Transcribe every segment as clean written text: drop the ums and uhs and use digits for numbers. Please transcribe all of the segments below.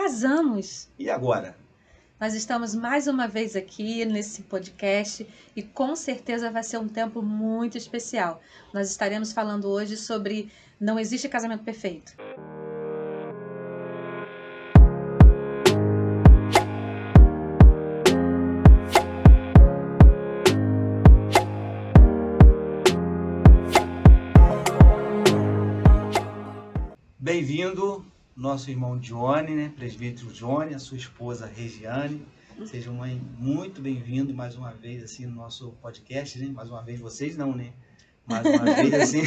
casamos. E agora? Nós estamos mais uma vez aqui nesse podcast e com certeza vai ser um tempo muito especial. Nós estaremos falando hoje sobre não existe casamento perfeito. Bem-vindo, nosso irmão Johnny, né? Presbítero Johnny, a sua esposa Regiane. Sejam muito bem-vindos mais uma vez assim, no nosso podcast, né? Mais uma vez vocês não, né? Mais uma vez assim,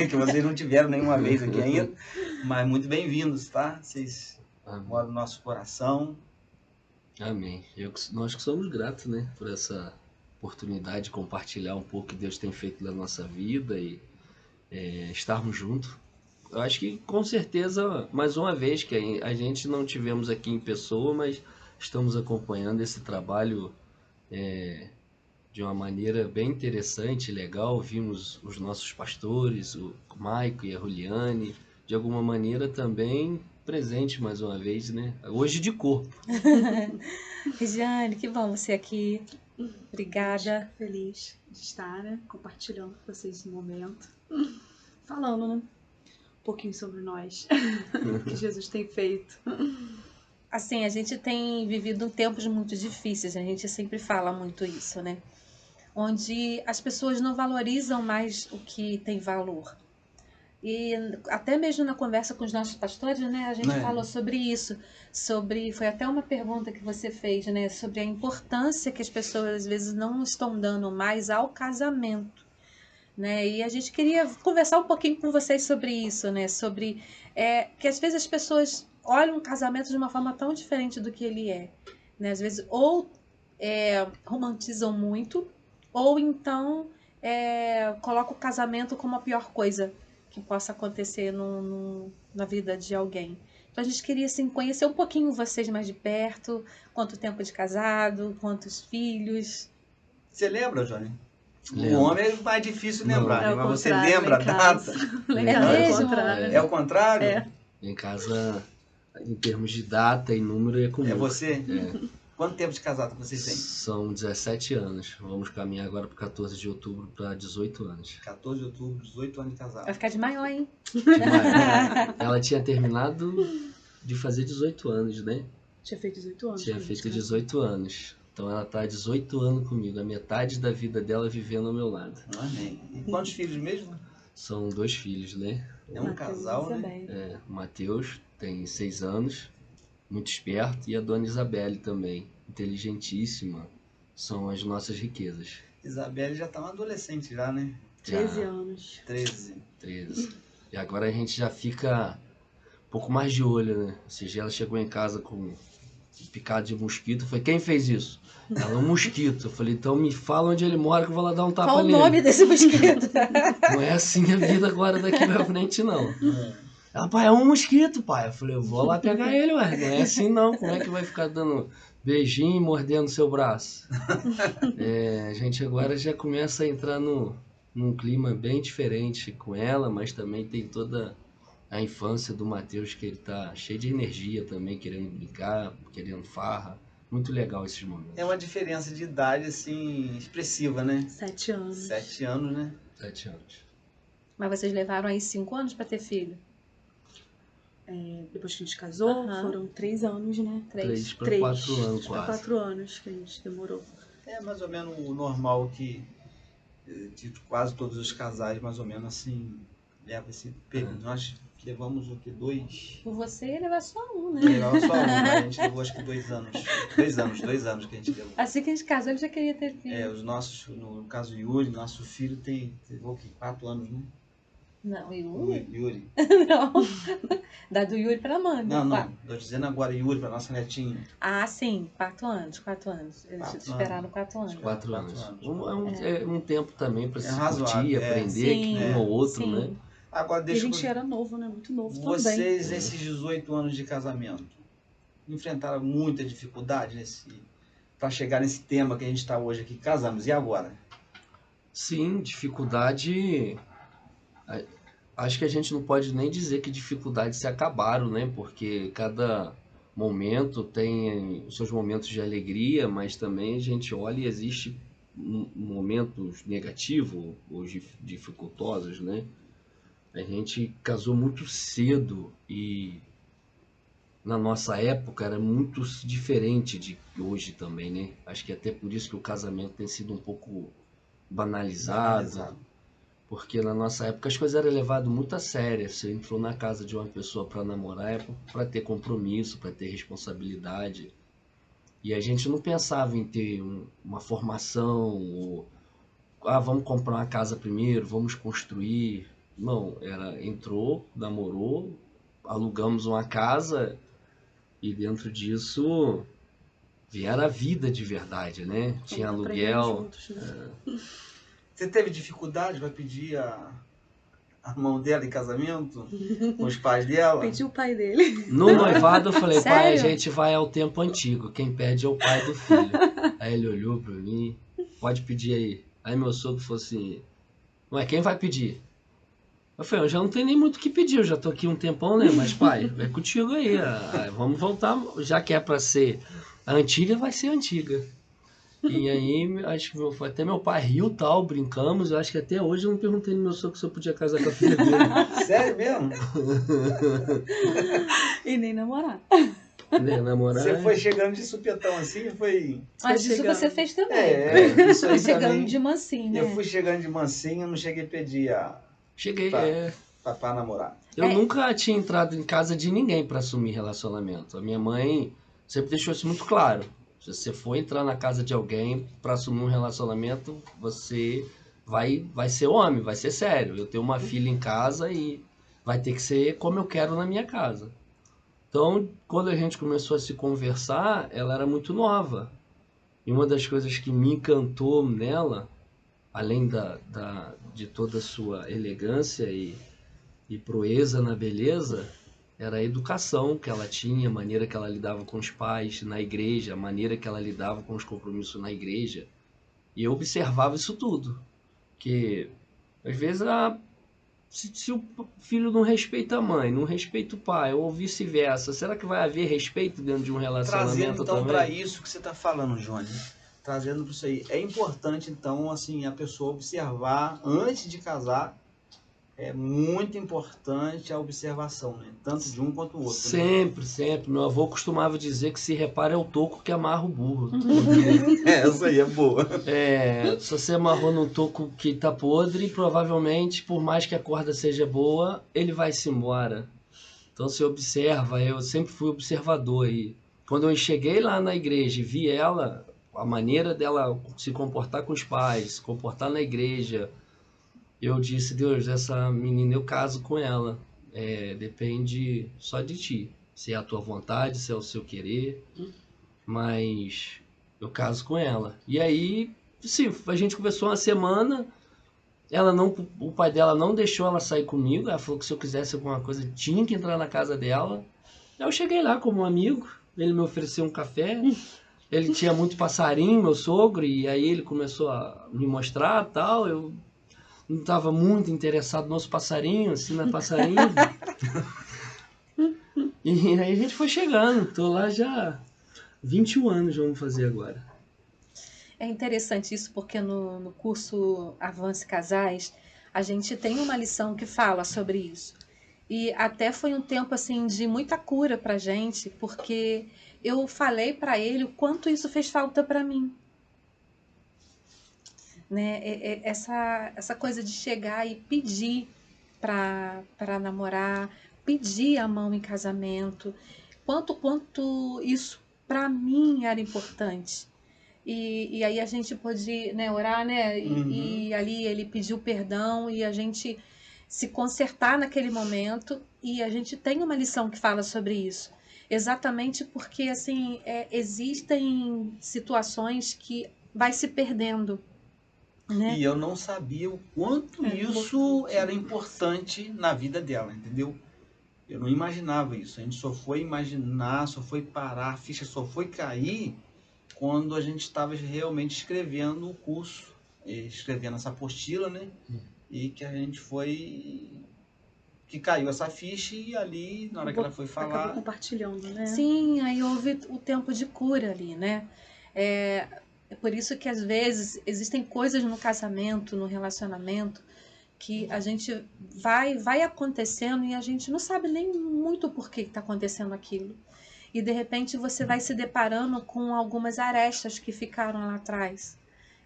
que vocês não tiveram nenhuma vez aqui ainda, mas muito bem-vindos, tá? Vocês moram no nosso coração. Amém. Nós que somos gratos, né? Por essa oportunidade de compartilhar um pouco o que Deus tem feito na nossa vida e estarmos juntos. Eu acho que com certeza, mais uma vez, que a gente não tivemos aqui em pessoa, mas estamos acompanhando esse trabalho de uma maneira bem interessante, legal. Vimos os nossos pastores, o Maico e a Juliane, de alguma maneira também presente mais uma vez, né? Hoje de corpo. Regiane, que bom você aqui. Obrigada. Feliz de estar, né? Compartilhando com vocês esse momento. Falando, né? Um pouquinho sobre nós, o que Jesus tem feito. Assim, a gente tem vivido tempos muito difíceis, a gente sempre fala muito isso, né? Onde as pessoas não valorizam mais o que tem valor. E até mesmo na conversa com os nossos pastores, né, a gente falou sobre isso, foi até uma pergunta que você fez, né, sobre a importância que as pessoas às vezes não estão dando mais ao casamento. Né? E a gente queria conversar um pouquinho com vocês sobre isso, né? Sobre que às vezes as pessoas olham o casamento de uma forma tão diferente do que ele é. Né? Às vezes ou romantizam muito, ou então colocam o casamento como a pior coisa que possa acontecer na vida de alguém. Então a gente queria assim, conhecer um pouquinho vocês mais de perto, quanto tempo de casado, quantos filhos. Você lembra, Johnny? Lembro. O homem é mais difícil lembrar, né? Mas você contrário, lembra a data? mesmo? É o contrário? É. Em casa, em termos de data e número, é comigo. É você? É. Quanto tempo de casado vocês têm? São 17 anos. Vamos caminhar agora para 14 de outubro para 18 anos. 14 de outubro, 18 anos de casado. Vai ficar de maior, hein? Ela tinha terminado de fazer 18 anos, né? Tinha feito 18 anos. Tinha feito 18 anos. Então ela tá 18 anos comigo. A metade da vida dela vivendo ao meu lado. Amém. E quantos filhos mesmo? São 2 filhos, né? É um casal, né? O Matheus tem 6 anos, muito esperto. E a dona Isabelle também, inteligentíssima. São as nossas riquezas. Isabelle já tá uma adolescente já, né? 13 anos. 13. E agora a gente já fica um pouco mais de olho, né? Ou seja, ela chegou em casa com picado de mosquito. Eu falei, quem fez isso? Ela é um mosquito. Eu falei, então me fala onde ele mora que eu vou lá dar um tapa Qual nele. o nome desse mosquito? Não é assim a vida agora daqui pra frente, não. Ela, pai, é um mosquito, pai. Eu falei, eu vou lá pegar ele, ué. Não é assim, não. Como é que vai ficar dando beijinho e mordendo seu braço? A gente agora já começa a entrar num clima bem diferente com ela, mas também tem toda a infância do Matheus, que ele tá cheio de energia também, querendo brincar, querendo farra. Muito legal esses momentos. É uma diferença de idade, assim, expressiva, né? 7 anos. 7 anos, né? 7 anos. Mas vocês levaram aí 5 anos para ter filho? Depois que a gente casou, foram 3 anos, né? 3 para 4 anos para quase. 4 anos que a gente demorou. É mais ou menos o normal que de quase todos os casais, mais ou menos assim, leva esse período. Nós levamos o que? 2? Por você ia levar só um, né? Levava só um, mas a gente levou acho que 2 anos. 2 anos que a gente levou. Assim que a gente casou, ele já queria ter filho. Os nossos, no caso o Yuri, nosso filho levou o quê? 4 anos, né? Não, Yuri? Yuri. Não. Da do Yuri pra Amanda. Não. Tô dizendo agora Yuri pra nossa netinha. Ah, sim. 4 anos. Eles esperaram 4 anos. 4 anos. 4 anos. É um tempo também para se razoável, curtir, aprender Sim, um ou outro, sim. né? Agora E a deixa gente era novo, né? Muito novo também. vocês, nesses 18 anos de casamento, enfrentaram muita dificuldade para chegar nesse tema que a gente está hoje aqui, casamos, e agora? Sim, dificuldade. Acho que a gente não pode nem dizer que dificuldades se acabaram, né? Porque cada momento tem os seus momentos de alegria, mas também a gente olha e existe momentos negativos ou dificultosos, né? A gente casou muito cedo e na nossa época era muito diferente de hoje também, né? Acho que até por isso que o casamento tem sido um pouco banalizado, porque na nossa época as coisas eram levadas muito a sério. Você entrou na casa de uma pessoa para namorar é para ter compromisso, para ter responsabilidade. E a gente não pensava em ter uma formação, ou vamos comprar uma casa primeiro, vamos construir. Não, entrou, namorou, alugamos uma casa e dentro disso vieram a vida de verdade, né? Tinha Vamos aprendendo aluguel. juntos, né? Você teve dificuldade para pedir a mão dela em casamento com os pais dela? Pedi o pai dele. No noivado eu falei, pai, a Sério? gente vai ao tempo antigo, quem pede é o pai do filho. Aí ele olhou pra mim, pode pedir aí. Aí meu sogro falou assim, ué, quem vai pedir? Eu falei, eu já não tenho nem muito o que pedir, eu já tô aqui um tempão, né? Mas pai, é contigo aí, vamos voltar, já que é pra ser a antiga, vai ser a antiga. E aí, acho que até meu pai riu tal, brincamos, eu acho que até hoje eu não perguntei no meu sogro se eu podia casar com a filha dele. Sério mesmo? E nem namorar. Né, namorar. Você foi chegando de supetão assim, foi... Mas isso chegando. você fez também. Isso aí Chegando também. de mansinho, né? Eu fui chegando de mansinho, não cheguei a pedir Cheguei, pra namorar. Eu nunca tinha entrado em casa de ninguém para assumir relacionamento. A minha mãe sempre deixou isso muito claro. Se você for entrar na casa de alguém para assumir um relacionamento, você vai ser homem, vai ser sério. Eu tenho uma filha em casa e vai ter que ser como eu quero na minha casa. Então, quando a gente começou a se conversar, ela era muito nova. E uma das coisas que me encantou nela, além de toda a sua elegância e proeza na beleza, era a educação que ela tinha, a maneira que ela lidava com os pais na igreja, a maneira que ela lidava com os compromissos na igreja. E eu observava isso tudo. Que às vezes se o filho não respeita a mãe, não respeita o pai, ou vice-versa, será que vai haver respeito dentro de um relacionamento Trazendo então também? para isso que você está falando, Johnny. Trazendo para isso aí. É importante então assim a pessoa observar antes de casar. É muito importante a observação, né? Tanto de um quanto do outro. Sempre, sempre. Meu avô costumava dizer que se repara é o toco que amarra o burro. Essa aí é boa. Se você amarrou num toco que tá podre, provavelmente, por mais que a corda seja boa, ele vai se embora. Então você observa, eu sempre fui observador. E quando eu cheguei lá na igreja e vi ela, a maneira dela se comportar com os pais, se comportar na igreja, eu disse, Deus, essa menina eu caso com ela. Depende só de ti. Se é a tua vontade, se é o seu querer. Mas eu caso com ela. E aí, sim, a gente conversou uma semana. O pai dela não deixou ela sair comigo. Ela falou que se eu quisesse alguma coisa, tinha que entrar na casa dela. Eu cheguei lá como um amigo. Ele me ofereceu um café. Ele tinha muito passarinho, meu sogro. E aí ele começou a me mostrar tal. Eu não estava muito interessado nos passarinhos, assim, na passarinho. E aí a gente foi chegando. Tô lá já 21 anos, vamos fazer agora. É interessante isso porque no curso Avance Casais, a gente tem uma lição que fala sobre isso. E até foi um tempo assim de muita cura pra gente, porque eu falei pra ele o quanto isso fez falta pra mim. Né? Essa coisa de chegar e pedir para namorar, pedir a mão em casamento, quanto isso para mim era importante. E aí a gente pôde, né, orar, né? E ali ele pediu perdão e a gente se consertar naquele momento. E a gente tem uma lição que fala sobre isso. Exatamente porque assim existem situações que vai se perdendo. Né? E eu não sabia o quanto isso era importante na vida dela, entendeu? Eu não imaginava isso. A gente só foi imaginar, só foi parar, a ficha só foi cair quando a gente estava realmente escrevendo o curso, escrevendo essa apostila, né? E que a gente foi que caiu essa ficha e ali, na hora que ela foi Acabou falar... compartilhando, né? Sim, aí houve o tempo de cura ali, né? É por isso que às vezes existem coisas no casamento, no relacionamento, que a gente vai acontecendo e a gente não sabe nem muito por que está acontecendo aquilo. E de repente você vai se deparando com algumas arestas que ficaram lá atrás.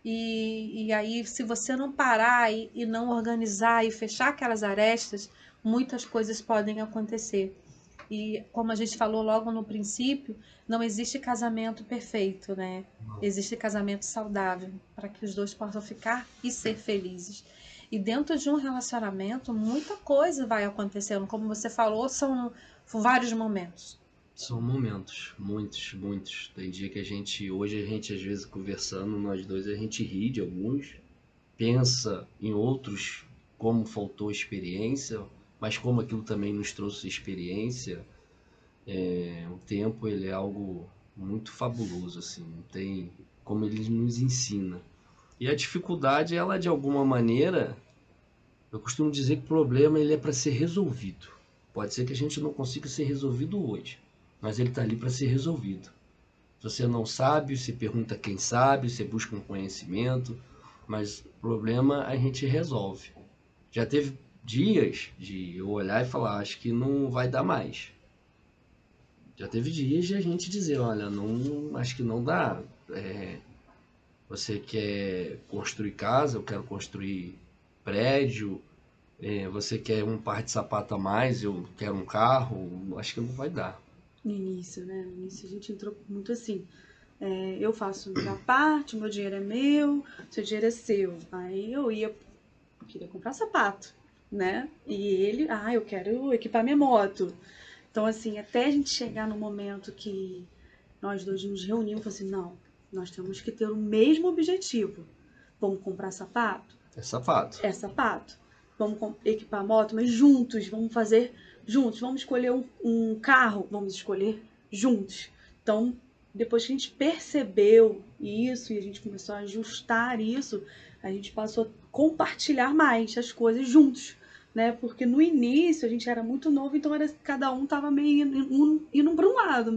E aí, se você não parar e não organizar e fechar aquelas arestas, muitas coisas podem acontecer. E como a gente falou logo no princípio, não existe casamento perfeito, né? Existe casamento saudável, para que os dois possam ficar e ser felizes. E dentro de um relacionamento, muita coisa vai acontecendo. Como você falou, são vários momentos. São momentos, muitos, muitos. Tem dia que hoje a gente às vezes conversando, nós dois, a gente ri de alguns, pensa em outros como faltou experiência, mas como aquilo também nos trouxe experiência. O tempo, ele é algo muito fabuloso, assim, não tem como ele nos ensina. E a dificuldade, ela de alguma maneira, eu costumo dizer que o problema ele é para ser resolvido. Pode ser que a gente não consiga ser resolvido hoje, mas ele está ali para ser resolvido. Se você não sabe, você pergunta quem sabe, você busca um conhecimento, mas o problema a gente resolve. Já teve dias de eu olhar e falar, acho que não vai dar mais. Já teve dias de a gente dizer, olha, não, acho que não dá. Você quer construir casa, eu quero construir prédio, você quer um par de sapato a mais, eu quero um carro, acho que não vai dar. No início, né? No início a gente entrou muito assim. Eu faço minha parte, o meu dinheiro é meu, seu dinheiro é seu. Aí eu queria comprar sapato, né? E ele, eu quero equipar minha moto. Então, assim, até a gente chegar no momento que nós dois nos reunimos, assim, não, nós temos que ter o mesmo objetivo. Vamos comprar sapato? É sapato. É sapato. Vamos equipar a moto, mas juntos, vamos fazer juntos. Vamos escolher um carro, vamos escolher juntos. Então, depois que a gente percebeu isso e a gente começou a ajustar isso, a gente passou a compartilhar mais as coisas juntos, né? Porque no início a gente era muito novo, então cada um tava meio indo para um lado,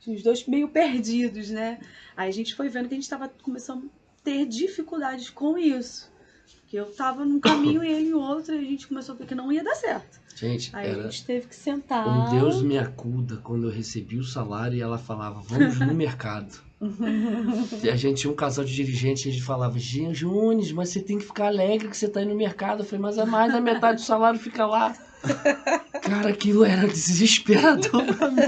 os dois meio perdidos, né? Aí a gente foi vendo que a gente tava começando a ter dificuldades com isso. Porque eu tava num caminho e ele em outro, e a gente começou a ver que não ia dar certo. Gente, Aí era a gente teve que sentar. um Deus me acuda quando eu recebi o salário e ela falava, vamos no mercado. E a gente tinha um casal de dirigentes e a gente falava, Jones, mas você tem que ficar alegre que você tá indo no mercado. Eu falei, mas é mais da metade do salário fica lá. Cara, aquilo era desesperador pra mim.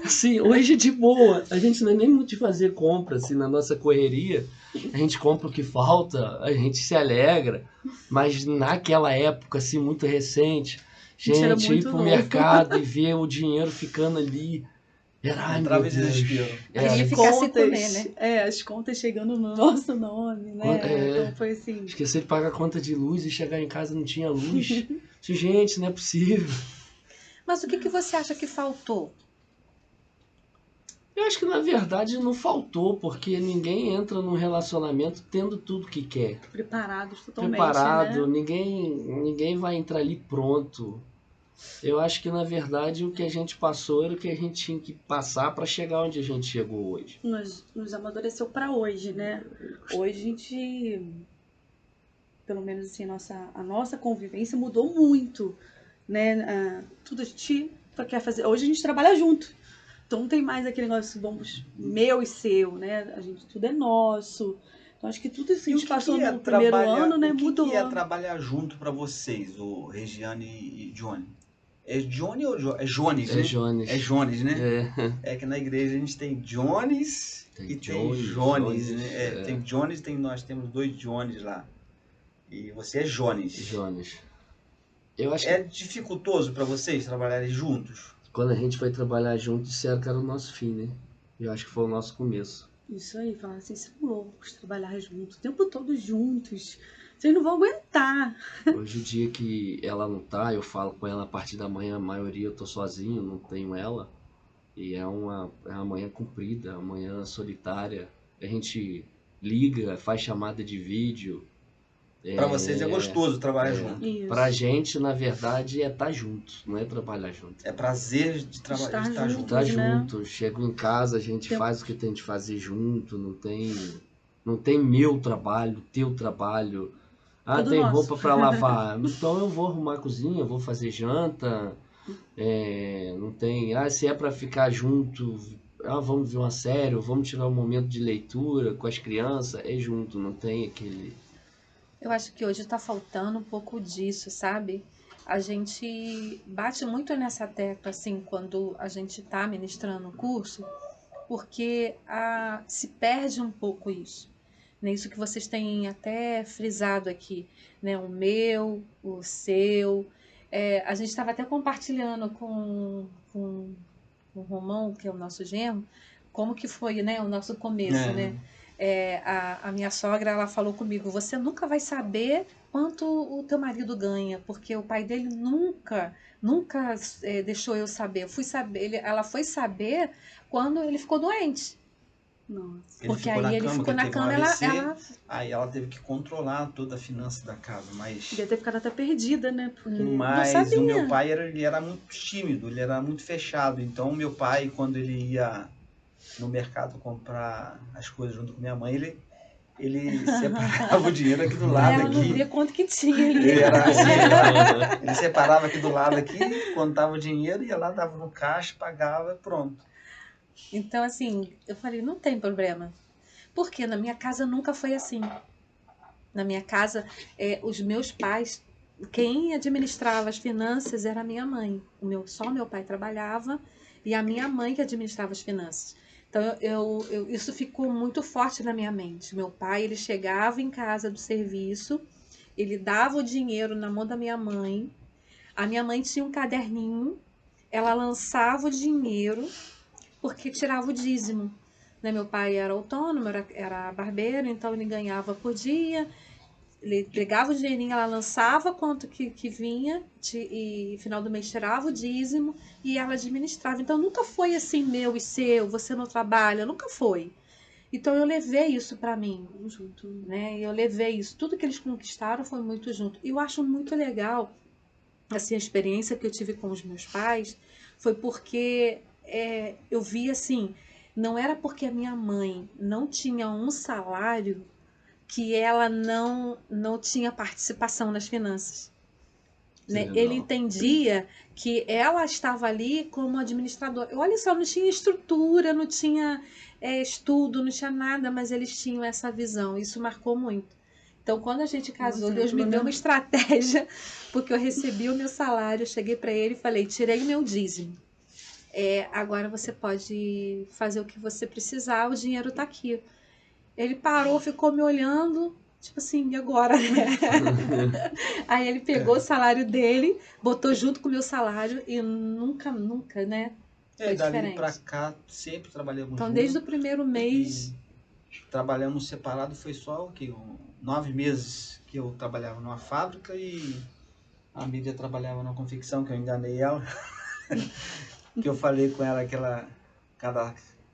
Assim, hoje de boa, a gente não é nem muito de fazer compra, assim, na nossa correria, a gente compra o que falta, a gente se alegra, mas naquela época, assim, muito recente, gente ir pro mercado e ver o dinheiro ficando ali, era, ai meu Entrava em Deus. desespero. Queria ficar sem comer, né? As contas chegando no nosso nome, né? Então foi assim. Esqueci de pagar a conta de luz e chegar em casa não tinha luz. Gente, não é possível. Mas o que você acha que faltou? Eu acho que na verdade não faltou, porque ninguém entra num relacionamento tendo tudo que quer. Preparados totalmente, Preparado, né? ninguém vai entrar ali pronto. Eu acho que na verdade o que a gente passou era o que a gente tinha que passar para chegar onde a gente chegou hoje. Nos amadureceu para hoje, né? Hoje a gente, pelo menos assim, a nossa convivência mudou muito, né? Tudo a gente quer fazer. Hoje a gente trabalha junto. Então não tem mais aquele negócio, vamos, meu e seu, né? A gente, tudo é nosso. Então acho que tudo isso que a gente passou no primeiro ano, né, mudou. O que é trabalhar junto para vocês, o Regiane e Johnny? É Johnny ou é Jones, né? É Jones. É Jones, né? É que na igreja a gente tem Jones e tem Jones, né? Tem Jones, nós temos 2 Jones lá. E você é Jones. Jones. Eu acho que dificultoso para vocês trabalharem juntos? Quando a gente foi trabalhar junto, disseram que era o nosso fim, né? Eu acho que foi o nosso começo. Isso aí, falaram assim, são loucos trabalhar juntos, o tempo todo juntos. Vocês não vão aguentar. Hoje, o dia que ela não tá, eu falo com ela a partir da manhã, a maioria eu tô sozinho, não tenho ela. E é uma manhã comprida, uma manhã solitária. A gente liga, faz chamada de vídeo. Para vocês é gostoso trabalhar junto. Isso. Pra gente, na verdade, é estar junto, não é trabalhar junto. É prazer de trabalhar, de estar junto. Tá né? junto, chego em casa, a gente faz o que tem de fazer junto, não tem meu trabalho, teu trabalho. Ah, Tudo tem nosso. roupa para lavar, então eu vou arrumar a cozinha, eu vou fazer janta. Não tem, se é para ficar junto, vamos ver uma série, ou vamos tirar um momento de leitura com as crianças, é junto, não tem aquele... Eu acho que hoje está faltando um pouco disso, sabe? A gente bate muito nessa tecla, assim, quando a gente está ministrando o curso, porque se perde um pouco isso. Né? Isso que vocês têm até frisado aqui, né? O meu, o seu. A gente estava até compartilhando com o Romão, que é o nosso genro, como que foi, né, o nosso começo, né? A minha sogra, ela falou comigo, você nunca vai saber quanto o teu marido ganha, porque o pai dele nunca deixou eu saber. Eu fui saber, ela foi saber quando ele ficou doente. Nossa. Porque aí ele ficou na cama, ela... Aí ela teve que controlar toda a finança da casa, mas... Devia ter ficado até perdida, né? Porque Mas não sabia. o meu pai ele era muito tímido, ele era muito fechado. Então o meu pai, quando ele ia no mercado comprar as coisas junto com minha mãe, ele separava o dinheiro aqui do lado. Ela aqui. não via quanto que tinha ali. Ele separava aqui do lado aqui, contava o dinheiro, ia lá, dava no caixa, pagava, pronto. Então, assim, eu falei, não tem problema. Porque na minha casa nunca foi assim. Na minha casa, os meus pais, quem administrava as finanças era a minha mãe. Só meu pai trabalhava e a minha mãe que administrava as finanças. Então, isso ficou muito forte na minha mente. Meu pai, ele chegava em casa do serviço, ele dava o dinheiro na mão da minha mãe. A minha mãe tinha um caderninho, ela lançava o dinheiro, porque tirava o dízimo. Né? Meu pai era autônomo, era barbeiro, então ele ganhava por dia. Ele pegava o dinheirinho, ela lançava quanto que vinha, e no final do mês tirava o dízimo e ela administrava. Então nunca foi assim, meu e seu, você não trabalha, nunca foi. Então eu levei isso para mim, junto, né? Eu levei isso, tudo que eles conquistaram foi muito junto. E eu acho muito legal, assim, a experiência que eu tive com os meus pais foi porque eu vi assim, não era porque a minha mãe não tinha um salário que ela não tinha participação nas finanças. Né? Ele entendia que ela estava ali como administradora. Olha só, não tinha estrutura, não tinha estudo, não tinha nada, mas eles tinham essa visão. Isso marcou muito. Então, quando a gente casou, Deus me deu uma estratégia, porque eu recebi o meu salário, eu cheguei para ele e falei, tirei o meu dízimo. Agora você pode fazer o que você precisar, o dinheiro está aqui. Ele parou, ficou me olhando, tipo assim, e agora? Aí ele pegou o salário dele, botou junto com o meu salário e nunca, né? Foi dali diferente. pra cá, sempre trabalhamos então, juntos. desde o primeiro mês... Trabalhamos separado, foi só 9 meses que eu trabalhava numa fábrica e a Mídia trabalhava na confecção, que eu enganei ela. Que eu falei com ela que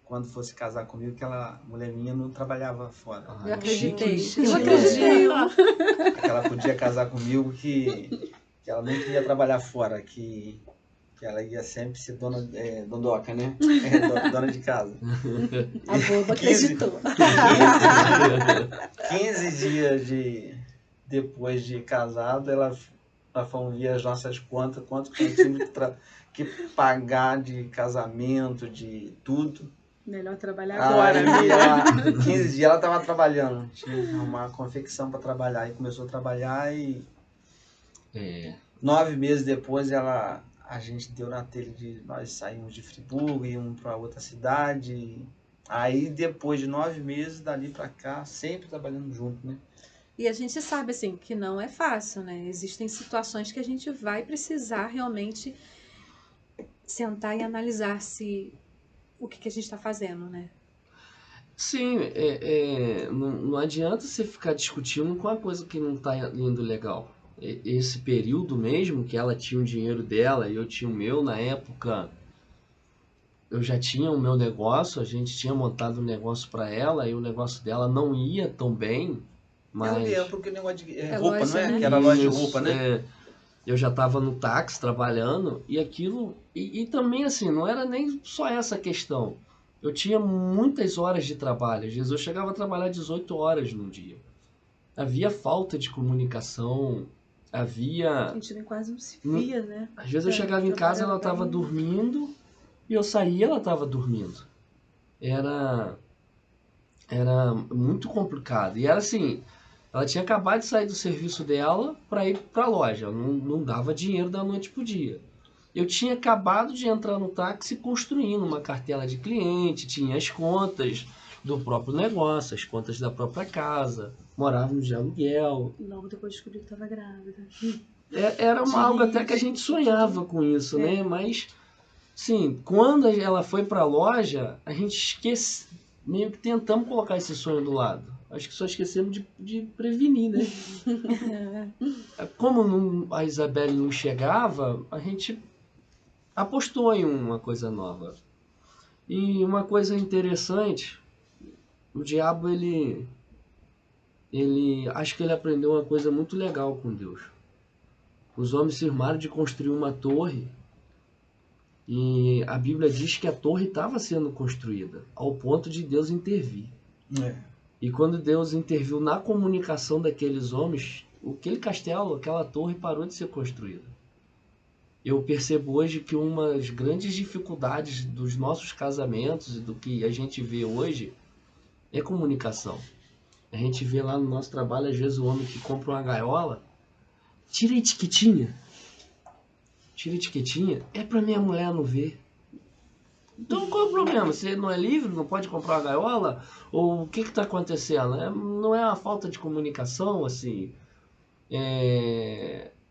quando fosse casar comigo, que aquela mulher minha não trabalhava fora. Eu acreditei. Eu acredito. Que ela podia casar comigo, que ela não queria trabalhar fora, que ela ia sempre ser dondoca, né? Dona de casa. A boba acreditou. 15 dias depois de casado, ela foi ver as nossas contas, quanto que nós tínhamos que pagar de casamento, de tudo. Melhor trabalhar agora, amiga. 15 dias ela estava trabalhando, tinha uma confecção para trabalhar, e começou a trabalhar e 9 meses depois a gente deu na telha nós saímos de Friburgo, íamos para outra cidade. Aí depois de 9 meses, dali para cá, sempre trabalhando junto, né? E a gente sabe, assim, que não é fácil, né? Existem situações que a gente vai precisar realmente sentar e analisar o que a gente está fazendo, né? Sim, não adianta você ficar discutindo com uma coisa que não está indo legal. Esse período mesmo, que ela tinha o dinheiro dela e eu tinha o meu, na época eu já tinha o meu negócio, a gente tinha montado um negócio para ela e o negócio dela não ia tão bem. Mas... Eu lembro que o negócio de É roupa, loja, não é? né? Que era loja de Isso, roupa, né? eu já estava no táxi trabalhando e aquilo. E também, assim, não era nem só essa questão. Eu tinha muitas horas de trabalho. Às vezes eu chegava a trabalhar 18 horas num dia. Havia falta de comunicação, A havia. gente nem quase não se via, né? Às vezes eu É, chegava em casa, ela trabalhava estava bem. dormindo e eu saía, ela estava dormindo. Era, era muito complicado. E era assim, ela tinha acabado de sair do serviço dela para ir para a loja. Não dava dinheiro da noite pro dia. Eu tinha acabado de entrar no táxi construindo uma cartela de cliente, tinha as contas do próprio negócio, as contas da própria casa, morávamos de aluguel. Logo depois descobri que estava grávida. Era algo até que a gente sonhava com isso, né? Mas, sim, quando ela foi para a loja, a gente esquece, meio que tentamos colocar esse sonho do lado. Acho que só esquecemos de prevenir, né? Como a Isabelle não chegava, a gente apostou em uma coisa nova. E uma coisa interessante, o diabo, acho que ele aprendeu uma coisa muito legal com Deus. Os homens cismaram de construir uma torre e a Bíblia diz que a torre estava sendo construída, ao ponto de Deus intervir. É. E quando Deus interviu na comunicação daqueles homens, aquele castelo, aquela torre parou de ser construída. Eu percebo hoje que uma das grandes dificuldades dos nossos casamentos e do que a gente vê hoje é comunicação. A gente vê lá no nosso trabalho, às vezes, o homem que compra uma gaiola, tira a etiquetinha. Tira a etiquetinha, é para minha mulher não ver. Então qual é o problema? Você não é livre, não pode comprar uma gaiola? Ou o que está acontecendo? Não é uma falta de comunicação, assim.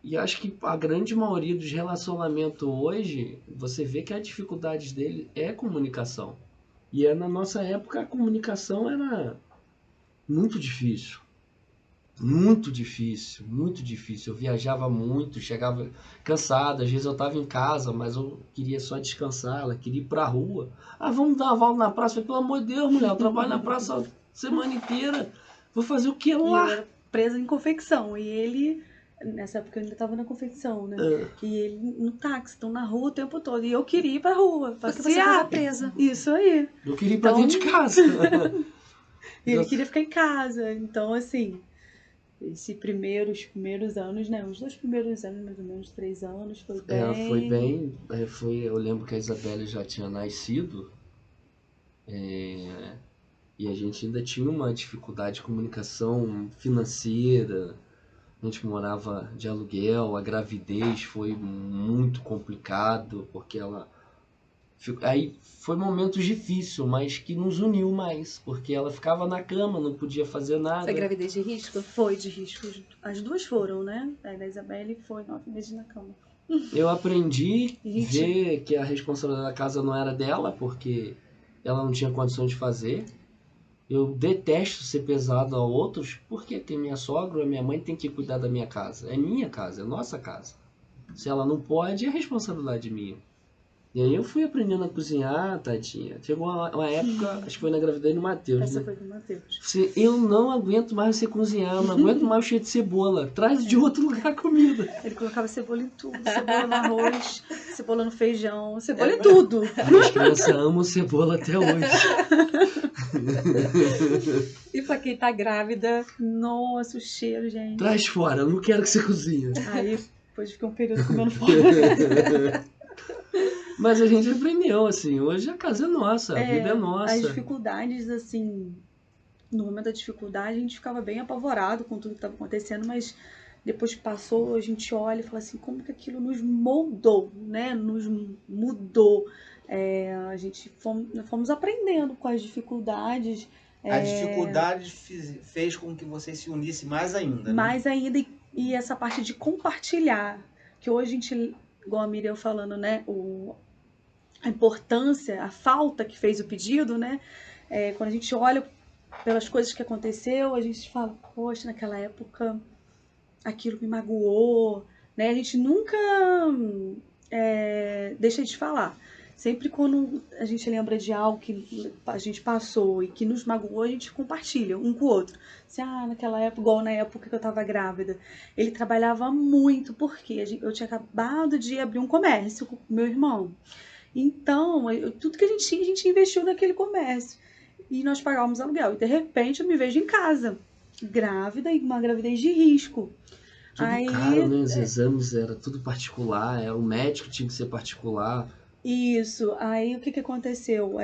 E acho que a grande maioria dos relacionamentos hoje, você vê que a dificuldade dele é comunicação. E na nossa época a comunicação era muito difícil. Muito difícil, muito difícil. Eu viajava muito, chegava cansado. Às vezes eu estava em casa, mas eu queria só descansar. Ela queria ir pra rua. Ah, vamos dar uma volta na praça. Eu falei, pelo amor de Deus, mulher, eu trabalho na praça a semana inteira. Vou fazer o que E eu lá? era presa em confecção. E ele, nessa época eu ainda estava na confecção, né? E ele no táxi, então na rua o tempo todo. E eu queria ir pra rua, Porque você estava passear. presa. Isso aí. Eu queria ir pra Então- dentro de casa. E ele queria ficar em casa. Então, assim, os primeiros anos, né? Os 2 primeiros anos, mais ou menos 3 anos, foi bem. Foi bem. Eu lembro que a Isabelle já tinha nascido. E a gente ainda tinha uma dificuldade de comunicação financeira. A gente morava de aluguel, a gravidez foi muito complicado, porque aí foi momentos difíceis, mas que nos uniu mais, porque ela ficava na cama, não podia fazer nada. Foi gravidez de risco? Foi de risco. As duas foram, né? A da Isabelle foi 9 meses na cama. Eu aprendi a Gente. ver que a responsabilidade da casa não era dela, porque ela não tinha condição de fazer. Eu detesto ser pesado a outros, porque tem minha sogra, minha mãe tem que cuidar da minha casa. É minha casa, é nossa casa. Se ela não pode, é responsabilidade minha. E aí eu fui aprendendo a cozinhar, tadinha. Chegou uma época, acho que foi na gravidez do Matheus, Essa né? foi do Matheus. Eu não aguento mais você cozinhar, eu não aguento mais o cheiro de cebola. Traz de outro lugar a comida. Ele colocava cebola em tudo. Cebola no arroz, cebola no feijão, cebola em tudo. As crianças amam cebola até hoje. E pra quem tá grávida, Nossa, o cheiro, gente. Traz fora, eu não quero que você cozinhe. Aí depois fiquei um período comendo fora. Mas a gente aprendeu, assim, hoje a casa é nossa, a vida é nossa. As dificuldades, assim, no momento da dificuldade, a gente ficava bem apavorado com tudo que estava acontecendo, mas depois que passou, a gente olha e fala assim, como que aquilo nos moldou, né? Nos mudou. A gente fomos aprendendo com as dificuldades. As dificuldades fez com que você se unisse mais ainda. Né? Mais ainda, e essa parte de compartilhar, que hoje a gente, igual a Miriam falando, né? A importância, a falta que fez o pedido, né? Quando a gente olha pelas coisas que aconteceu, a gente fala, poxa, naquela época aquilo me magoou, né? A gente nunca deixa de falar. Sempre quando a gente lembra de algo que a gente passou e que nos magoou, a gente compartilha um com o outro. Assim, naquela época, igual na época que eu tava grávida, ele trabalhava muito, porque eu tinha acabado de abrir um comércio com o meu irmão. Então, tudo que a gente investiu naquele comércio. E nós pagávamos aluguel. E de repente eu me vejo em casa, grávida e uma gravidez de risco. Tudo Aí, caro, né? Os exames era tudo particular, o médico tinha que ser particular. isso. Aí o que aconteceu?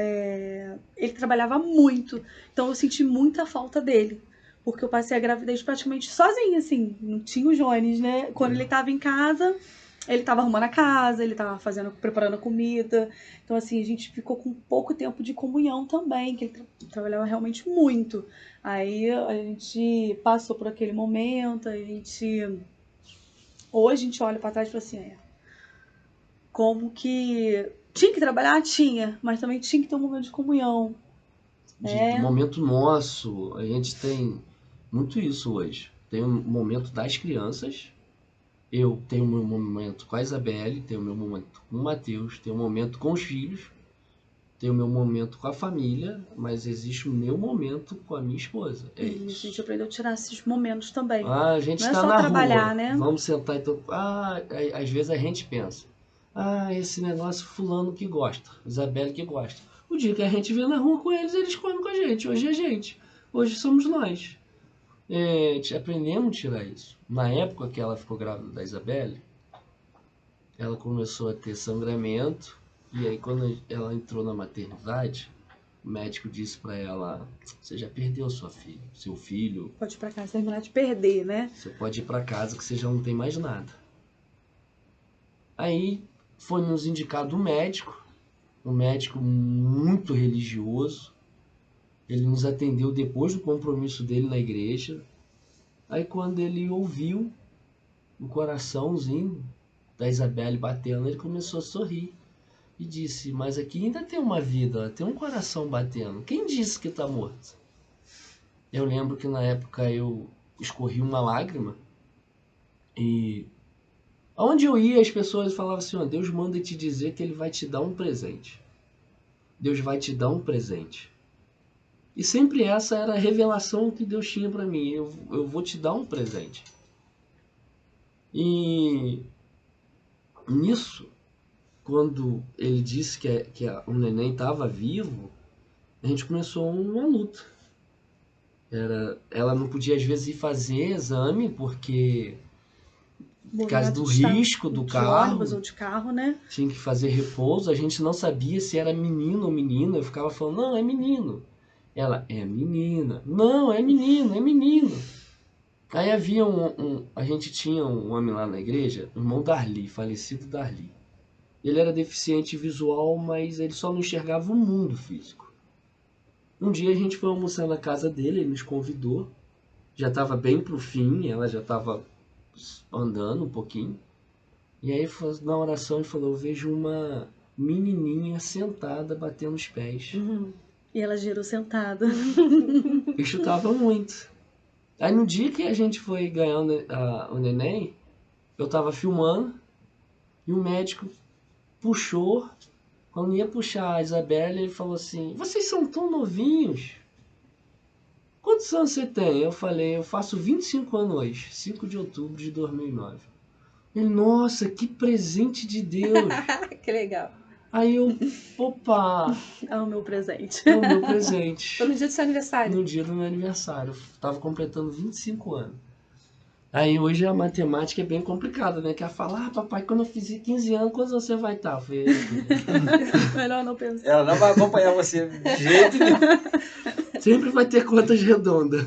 Ele trabalhava muito, então eu senti muita falta dele. Porque eu passei a gravidez praticamente sozinha, assim. Não tinha o Jones, né? Quando ele tava em casa, ele tava arrumando a casa, ele tava preparando a comida. Então, assim, a gente ficou com pouco tempo de comunhão também, que ele trabalhava realmente muito. Aí a gente passou por aquele momento, hoje a gente olha pra trás e fala assim, como que tinha que trabalhar? Tinha, mas também tinha que ter um momento de comunhão. Do momento nosso, a gente tem muito isso hoje. Tem um momento das crianças, eu tenho o meu momento com a Isabelle, tenho o meu momento com o Matheus, tenho o momento com os filhos, tenho o meu momento com a família, mas existe o meu momento com a minha esposa. É Isso, a isso. gente aprendeu a tirar esses momentos também. A gente Não é está só na trabalhar, rua, né? vamos sentar e às vezes a gente pensa, esse negócio fulano que gosta, Isabelle que gosta. O dia que a gente vê na rua com eles comem com a gente. Hoje é a gente. Hoje somos nós. Aprendemos a tirar isso. Na época que ela ficou grávida da Isabelle, ela começou a ter sangramento. E aí quando ela entrou na maternidade, o médico disse para ela, você já perdeu sua filha, seu filho. Pode ir pra casa terminar de perder, né? Você pode ir para casa que você já não tem mais nada. Aí foi nos indicado um médico muito religioso. Ele nos atendeu depois do compromisso dele na igreja. Aí quando ele ouviu o coraçãozinho da Isabelle batendo, ele começou a sorrir. E disse, mas aqui ainda tem uma vida, tem um coração batendo. Quem disse que está morto? Eu lembro que na época eu escorri uma lágrima. E aonde eu ia as pessoas falavam assim, Deus manda te dizer que ele vai te dar um presente. Deus vai te dar um presente. E sempre essa era a revelação que Deus tinha para mim. Eu vou te dar um presente. E nisso, quando ele disse que o neném estava vivo, a gente começou uma luta. Ela não podia às vezes ir fazer exame porque por causa do risco do carro, ônibus ou de carro, né? Tinha que fazer repouso. A gente não sabia se era menino ou menina. Eu ficava falando, não, é menino. Ela, é menina. Não, é menino, é menino. Aí havia a gente tinha um homem lá na igreja, o irmão Darli, falecido Darli. Ele era deficiente visual, mas ele só não enxergava o mundo físico. Um dia a gente foi almoçar na casa dele, ele nos convidou. Já estava bem pro fim, ela já estava andando um pouquinho. E aí na oração ele falou, eu vejo uma menininha sentada batendo os pés. Uhum. E ela girou sentada. Eu chutava muito. Aí no dia que a gente foi ganhar o neném, eu tava filmando e o médico puxou. Quando ia puxar a Isabelle, ele falou assim, vocês são tão novinhos. Quantos anos você tem? Eu falei, eu faço 25 anos hoje, 5 de outubro de 2009. Ele, nossa, que presente de Deus. Que legal. Aí eu, opa. É o meu presente. É o meu presente. Foi no dia do seu aniversário? No dia do meu aniversário. Eu tava completando 25 anos. Aí hoje a matemática é bem complicada, né? Que ela fala, papai, quando eu fizer 15 anos, quando você vai estar? Eu falei, melhor não pensar. Ela não vai acompanhar você de jeito nenhum. Sempre vai ter contas redondas.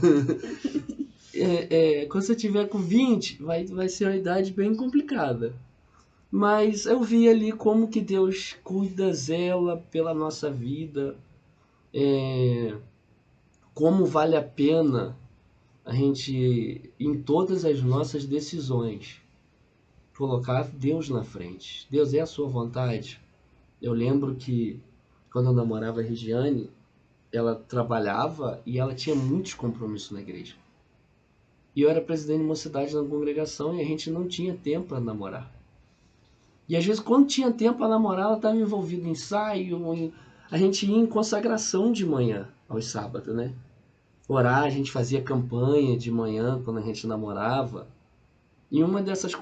Quando você tiver com 20, vai ser uma idade bem complicada. Mas eu vi ali como que Deus cuida, zela pela nossa vida. Como vale a pena a gente, em todas as nossas decisões, colocar Deus na frente. Deus é a sua vontade. Eu lembro que quando eu namorava a Regiane, ela trabalhava e ela tinha muitos compromissos na igreja. E eu era presidente de uma cidade na congregação e a gente não tinha tempo para namorar. E às vezes, quando tinha tempo para namorar, ela estava envolvida em ensaio. A gente ia em consagração de manhã, aos sábados, né? Orar, a gente fazia campanha de manhã, quando a gente namorava. E uma dessas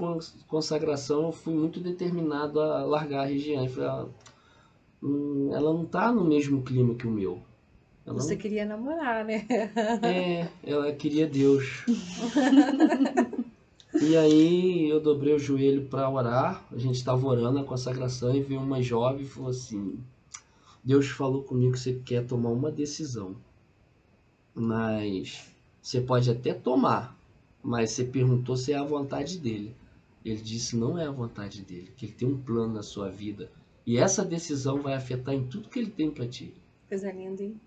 consagrações, eu fui muito determinado a largar a Regiane. Falei, ela não tá no mesmo clima que o meu. Você queria namorar, né? Ela queria Deus. E aí eu dobrei o joelho para orar. A gente estava orando a consagração e veio uma jovem e falou assim: Deus falou comigo que você quer tomar uma decisão, mas você pode até tomar, mas você perguntou se é a vontade dele. Ele disse não é a vontade dele, que ele tem um plano na sua vida e essa decisão vai afetar em tudo que ele tem para ti. Coisa linda, hein?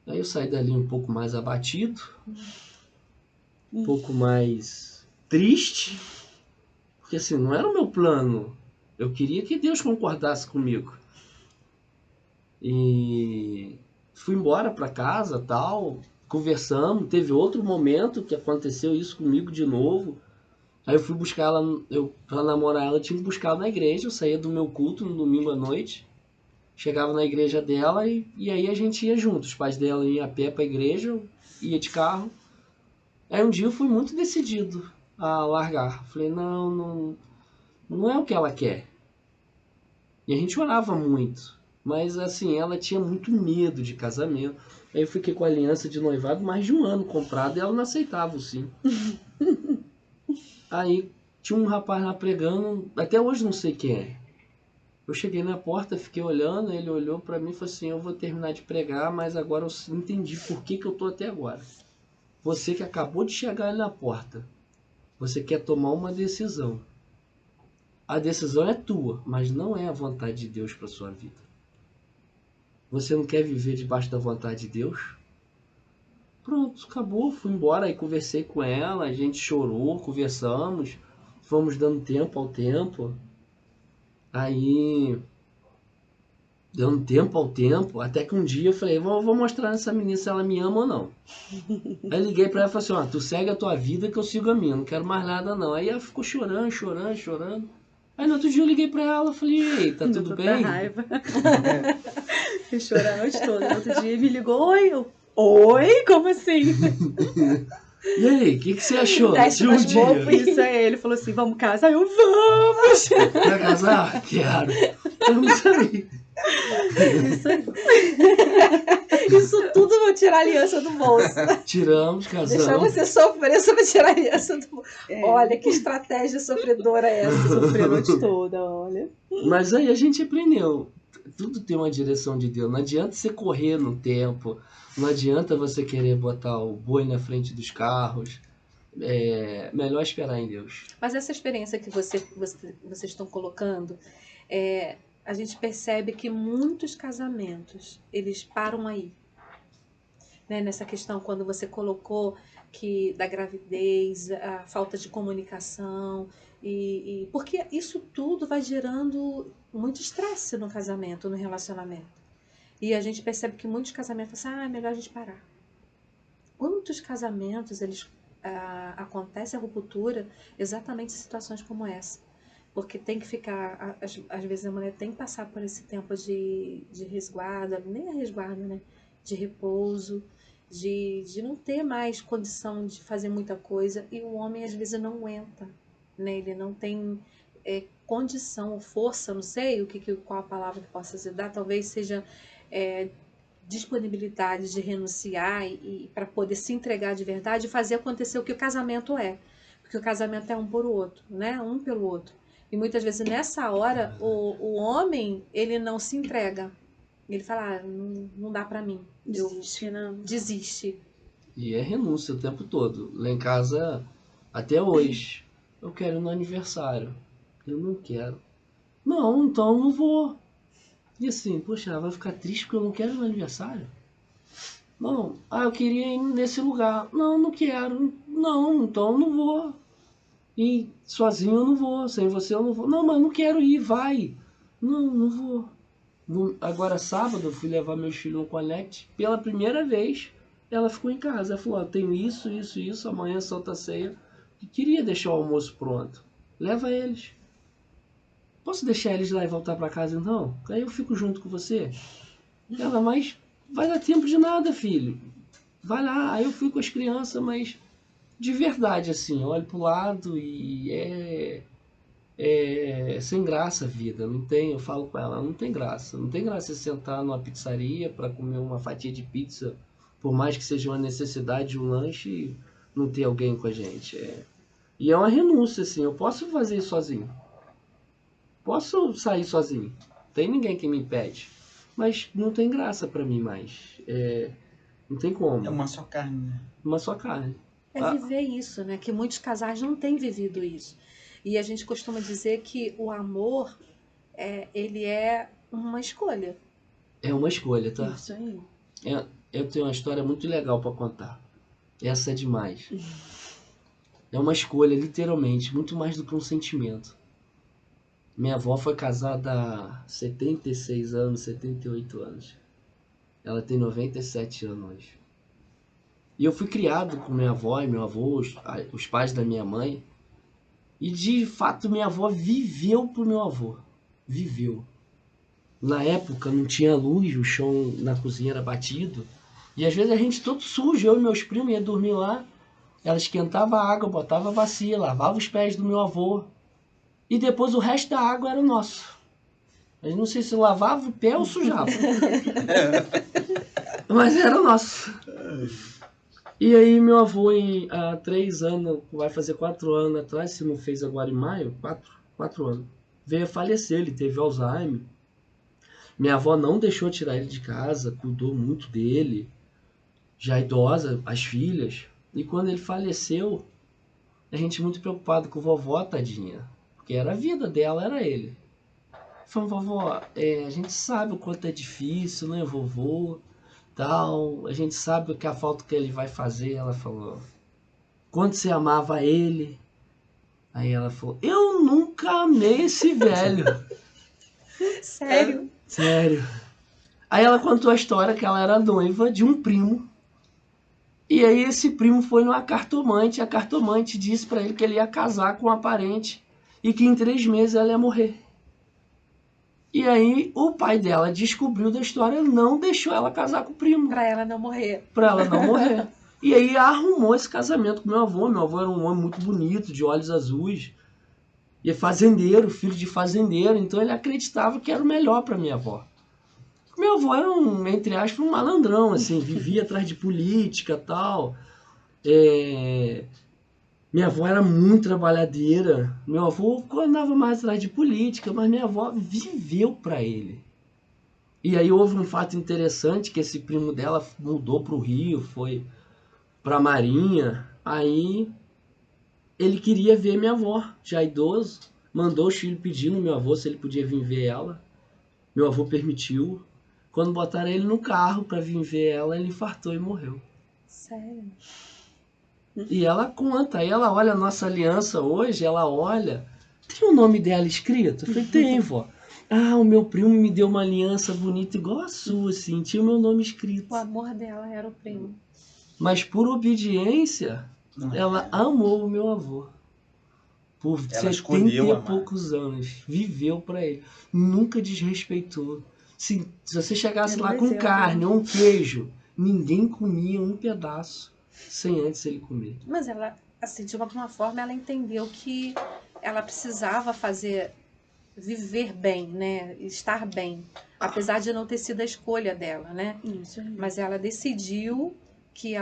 Aí eu saí dali um pouco mais abatido, um pouco mais triste, porque assim, não era o meu plano. Eu queria que Deus concordasse comigo. E fui embora para casa, tal, conversamos, teve outro momento que aconteceu isso comigo de novo. Aí eu fui buscar ela, para namorar ela, eu tinha que buscar ela na igreja, eu saía do meu culto no domingo à noite, chegava na igreja dela e aí a gente ia junto. Os pais dela iam a pé para a igreja, eu ia de carro. Aí um dia eu fui muito decidido a largar. Falei, não é o que ela quer. E a gente orava muito. Mas assim, ela tinha muito medo de casamento. Aí eu fiquei com a aliança de noivado mais de um ano comprada e ela não aceitava o sim. Aí tinha um rapaz lá pregando, até hoje não sei quem é. Eu cheguei na porta, fiquei olhando, ele olhou pra mim e falou assim, eu vou terminar de pregar, mas agora eu entendi por que eu tô até agora. Você que acabou de chegar ali na porta, você quer tomar uma decisão. A decisão é tua, mas não é a vontade de Deus para sua vida. Você não quer viver debaixo da vontade de Deus? Pronto, acabou, fui embora, aí conversei com ela, a gente chorou, conversamos, fomos dando tempo ao tempo. Aí, dando tempo ao tempo, até que um dia eu falei, vou mostrar nessa menina se ela me ama ou não. Aí liguei pra ela e falei assim, tu segue a tua vida que eu sigo a minha, não quero mais nada não. Aí ela ficou chorando. Aí no outro dia eu liguei pra ela e falei, ei, tá tudo bem? Raiva. Eu chorei a noite toda. No outro dia me ligou, oi, como assim? E aí, o que você achou de um Mas dia? Isso aí, ele falou assim, vamos casar? Vamos! Quer casar? Quero. Vamos aí. Isso aí. Isso tudo vou tirar a aliança do bolso. Tiramos, casamos. Deixar você sofrer só pra tirar a aliança do bolso. Olha, que estratégia sofredora é essa. Sofri a noite toda, olha. Mas aí a gente aprendeu. Tudo tem uma direção de Deus. Não adianta você correr no tempo. Não adianta você querer botar o boi na frente dos carros. É melhor esperar em Deus. Mas essa experiência que vocês estão colocando, a gente percebe que muitos casamentos, eles param aí. Né? Nessa questão, quando você colocou que da gravidez, a falta de comunicação, porque isso tudo vai gerando muito estresse no casamento, no relacionamento. E a gente percebe que muitos casamentos falam assim, é melhor a gente parar. Quantos casamentos acontece a ruptura exatamente em situações como essa? Porque tem que ficar, às vezes a mulher tem que passar por esse tempo de resguardo, nem é resguardo, né? De repouso, de não ter mais condição de fazer muita coisa, e o homem às vezes não aguenta, né? Ele não tem condição ou força, não sei qual a palavra que possa se dar, talvez seja disponibilidade de renunciar e para poder se entregar de verdade e fazer acontecer o que o casamento é. Porque o casamento é um por outro, né? Um pelo outro. E muitas vezes nessa hora o homem, ele não se entrega. Ele fala, não dá para mim. Desiste. E é renúncia o tempo todo. Lá em casa, até hoje, eu quero ir no aniversário. Eu não quero. Não, então eu não vou. E assim, poxa, ela vai ficar triste porque eu não quero ir no aniversário? Não, eu queria ir nesse lugar. Não quero. Não, então eu não vou. E sozinho eu não vou, sem você eu não vou. Não, mas eu não quero ir, vai. Não vou. Agora sábado eu fui levar meus filhos no Connect. Pela primeira vez, ela ficou em casa. Ela falou, tenho isso, amanhã Santa Ceia. E queria deixar o almoço pronto. Leva eles. posso deixar eles lá e voltar pra casa então? Aí eu fico junto com você. Ela, mas vai dar tempo de nada, filho. Vai lá. Aí eu fui com as crianças, mas de verdade, assim, eu olho pro lado e é sem graça a vida. Não tem, eu falo com ela, não tem graça. Não tem graça você sentar numa pizzaria para comer uma fatia de pizza, por mais que seja uma necessidade de um lanche, e não ter alguém com a gente. E é uma renúncia, assim. Eu posso fazer isso sozinho. Posso sair sozinho. Tem ninguém que me impede. Mas não tem graça para mim mais. Não tem como. É uma só carne, né? Uma só carne. É viver isso, né? Que muitos casais não têm vivido isso. E a gente costuma dizer que o amor, ele é uma escolha. É uma escolha, tá? Isso aí. Eu tenho uma história muito legal para contar. Essa é demais. É uma escolha, literalmente, muito mais do que um sentimento. Minha avó foi casada há 76 anos, 78 anos. Ela tem 97 anos hoje. E eu fui criado com minha avó e meu avô, os pais da minha mãe. E de fato minha avó viveu pro meu avô. Viveu. Na época não tinha luz, o chão na cozinha era batido. E às vezes a gente todo sujo, eu e meus primos ia dormir lá. Ela esquentava a água, botava a bacia, lavava os pés do meu avô. E depois o resto da água era nosso. Eu não sei se lavava o pé ou sujava. Mas era nosso. E aí meu avô, há 3 anos, vai fazer 4 anos atrás, se não fez agora em maio, 4 anos, veio a falecer, ele teve Alzheimer. Minha avó não deixou tirar ele de casa, cuidou muito dele, já idosa, as filhas. E quando ele faleceu, a gente muito preocupado com vovó, tadinha, porque era a vida dela, era ele. Falei, vovó, a gente sabe o quanto é difícil, né, vovô? Tal, a gente sabe que a falta que ele vai fazer. Ela falou, quando você amava ele? Aí ela falou, eu nunca amei esse velho. Sério? Sério. Aí ela contou a história que ela era noiva de um primo. E aí esse primo foi numa cartomante. A cartomante disse pra ele que ele ia casar com uma parente e que em 3 meses ela ia morrer. E aí o pai dela descobriu da história, não deixou ela casar com o primo. Pra ela não morrer. Pra ela não morrer. E aí arrumou esse casamento com meu avô. Meu avô era um homem muito bonito, de olhos azuis. E é fazendeiro, filho de fazendeiro. Então ele acreditava que era o melhor pra minha avó. Meu avô era entre aspas, um malandrão, assim. Vivia atrás de política e tal. Minha avó era muito trabalhadeira. Meu avô andava mais atrás de política, mas minha avó viveu pra ele. E aí houve um fato interessante, que esse primo dela mudou pro Rio, foi pra Marinha. Aí ele queria ver minha avó, já idoso. Mandou os filhos pedindo meu avô se ele podia vir ver ela. Meu avô permitiu. Quando botaram ele no carro pra vir ver ela, ele infartou e morreu. Sério? E ela conta, aí ela olha a nossa aliança hoje, ela olha, tem o nome dela escrito? Eu falei, tem, vó. Ah, o meu primo me deu uma aliança bonita igual a sua, assim, tinha o meu nome escrito. O amor dela era o primo. Mas por obediência, ela amou o meu avô. Por Ela 70 escolheu e amar. poucos anos, viveu pra ele. Nunca desrespeitou. Se você chegasse Era um lá com exemplo, carne ou um queijo, ninguém comia um pedaço sem antes ele comer. Mas ela, assim, de alguma forma, ela entendeu que ela precisava viver bem, né? Estar bem. Apesar de não ter sido a escolha dela, né? Isso aí. Mas ela decidiu que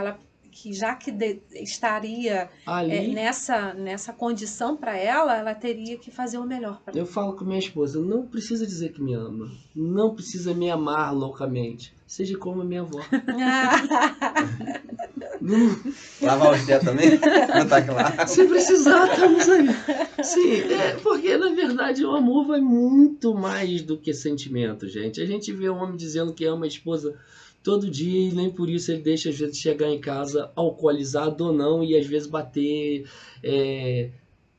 já que estaria Ali, nessa condição para ela teria que fazer o melhor para eu falo com minha esposa, não precisa dizer que me ama. Não precisa me amar loucamente. Seja como a minha avó. Não, Lavar os pés também? Não tá claro. se precisar, estamos aí. Sim, porque na verdade o amor vai muito mais do que sentimento, gente. A gente vê um homem dizendo que ama a esposa todo dia e nem por isso ele deixa às vezes chegar em casa alcoolizado ou não e às vezes bater,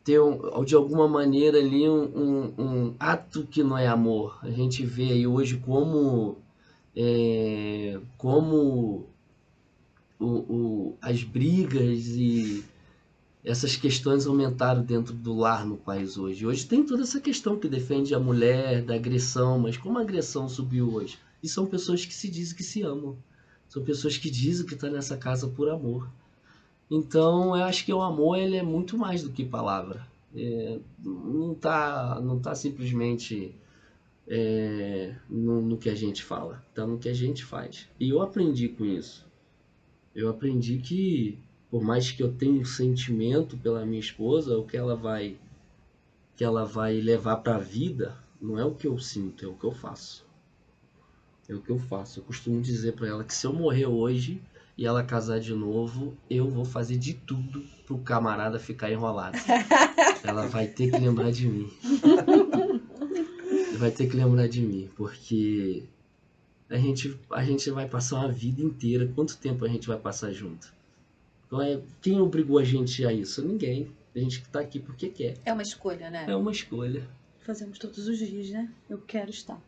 ter de alguma maneira ali um ato que não é amor. A gente vê aí hoje como as brigas essas questões aumentaram dentro do lar no país hoje. Hoje tem toda essa questão que defende a mulher, da agressão, mas como a agressão subiu hoje? E são pessoas que se dizem que se amam. São pessoas que dizem que estão nessa casa por amor. Então, eu acho que o amor ele é muito mais do que palavra. Não tá simplesmente no que a gente fala, tá no que a gente faz. E eu aprendi com isso. Eu aprendi que, por mais que eu tenha um sentimento pela minha esposa, o que ela vai levar para a vida não é o que eu sinto, é o que eu faço. É o que eu faço. Eu costumo dizer para ela que se eu morrer hoje e ela casar de novo, eu vou fazer de tudo pro camarada ficar enrolado. Ela vai ter que lembrar de mim. Vai ter que lembrar de mim, porque a gente vai passar uma vida inteira. Quanto tempo a gente vai passar junto? Então, quem obrigou a gente a isso? Ninguém. A gente tá aqui porque quer. É uma escolha, né? É uma escolha. Fazemos todos os dias, né? Eu quero estar.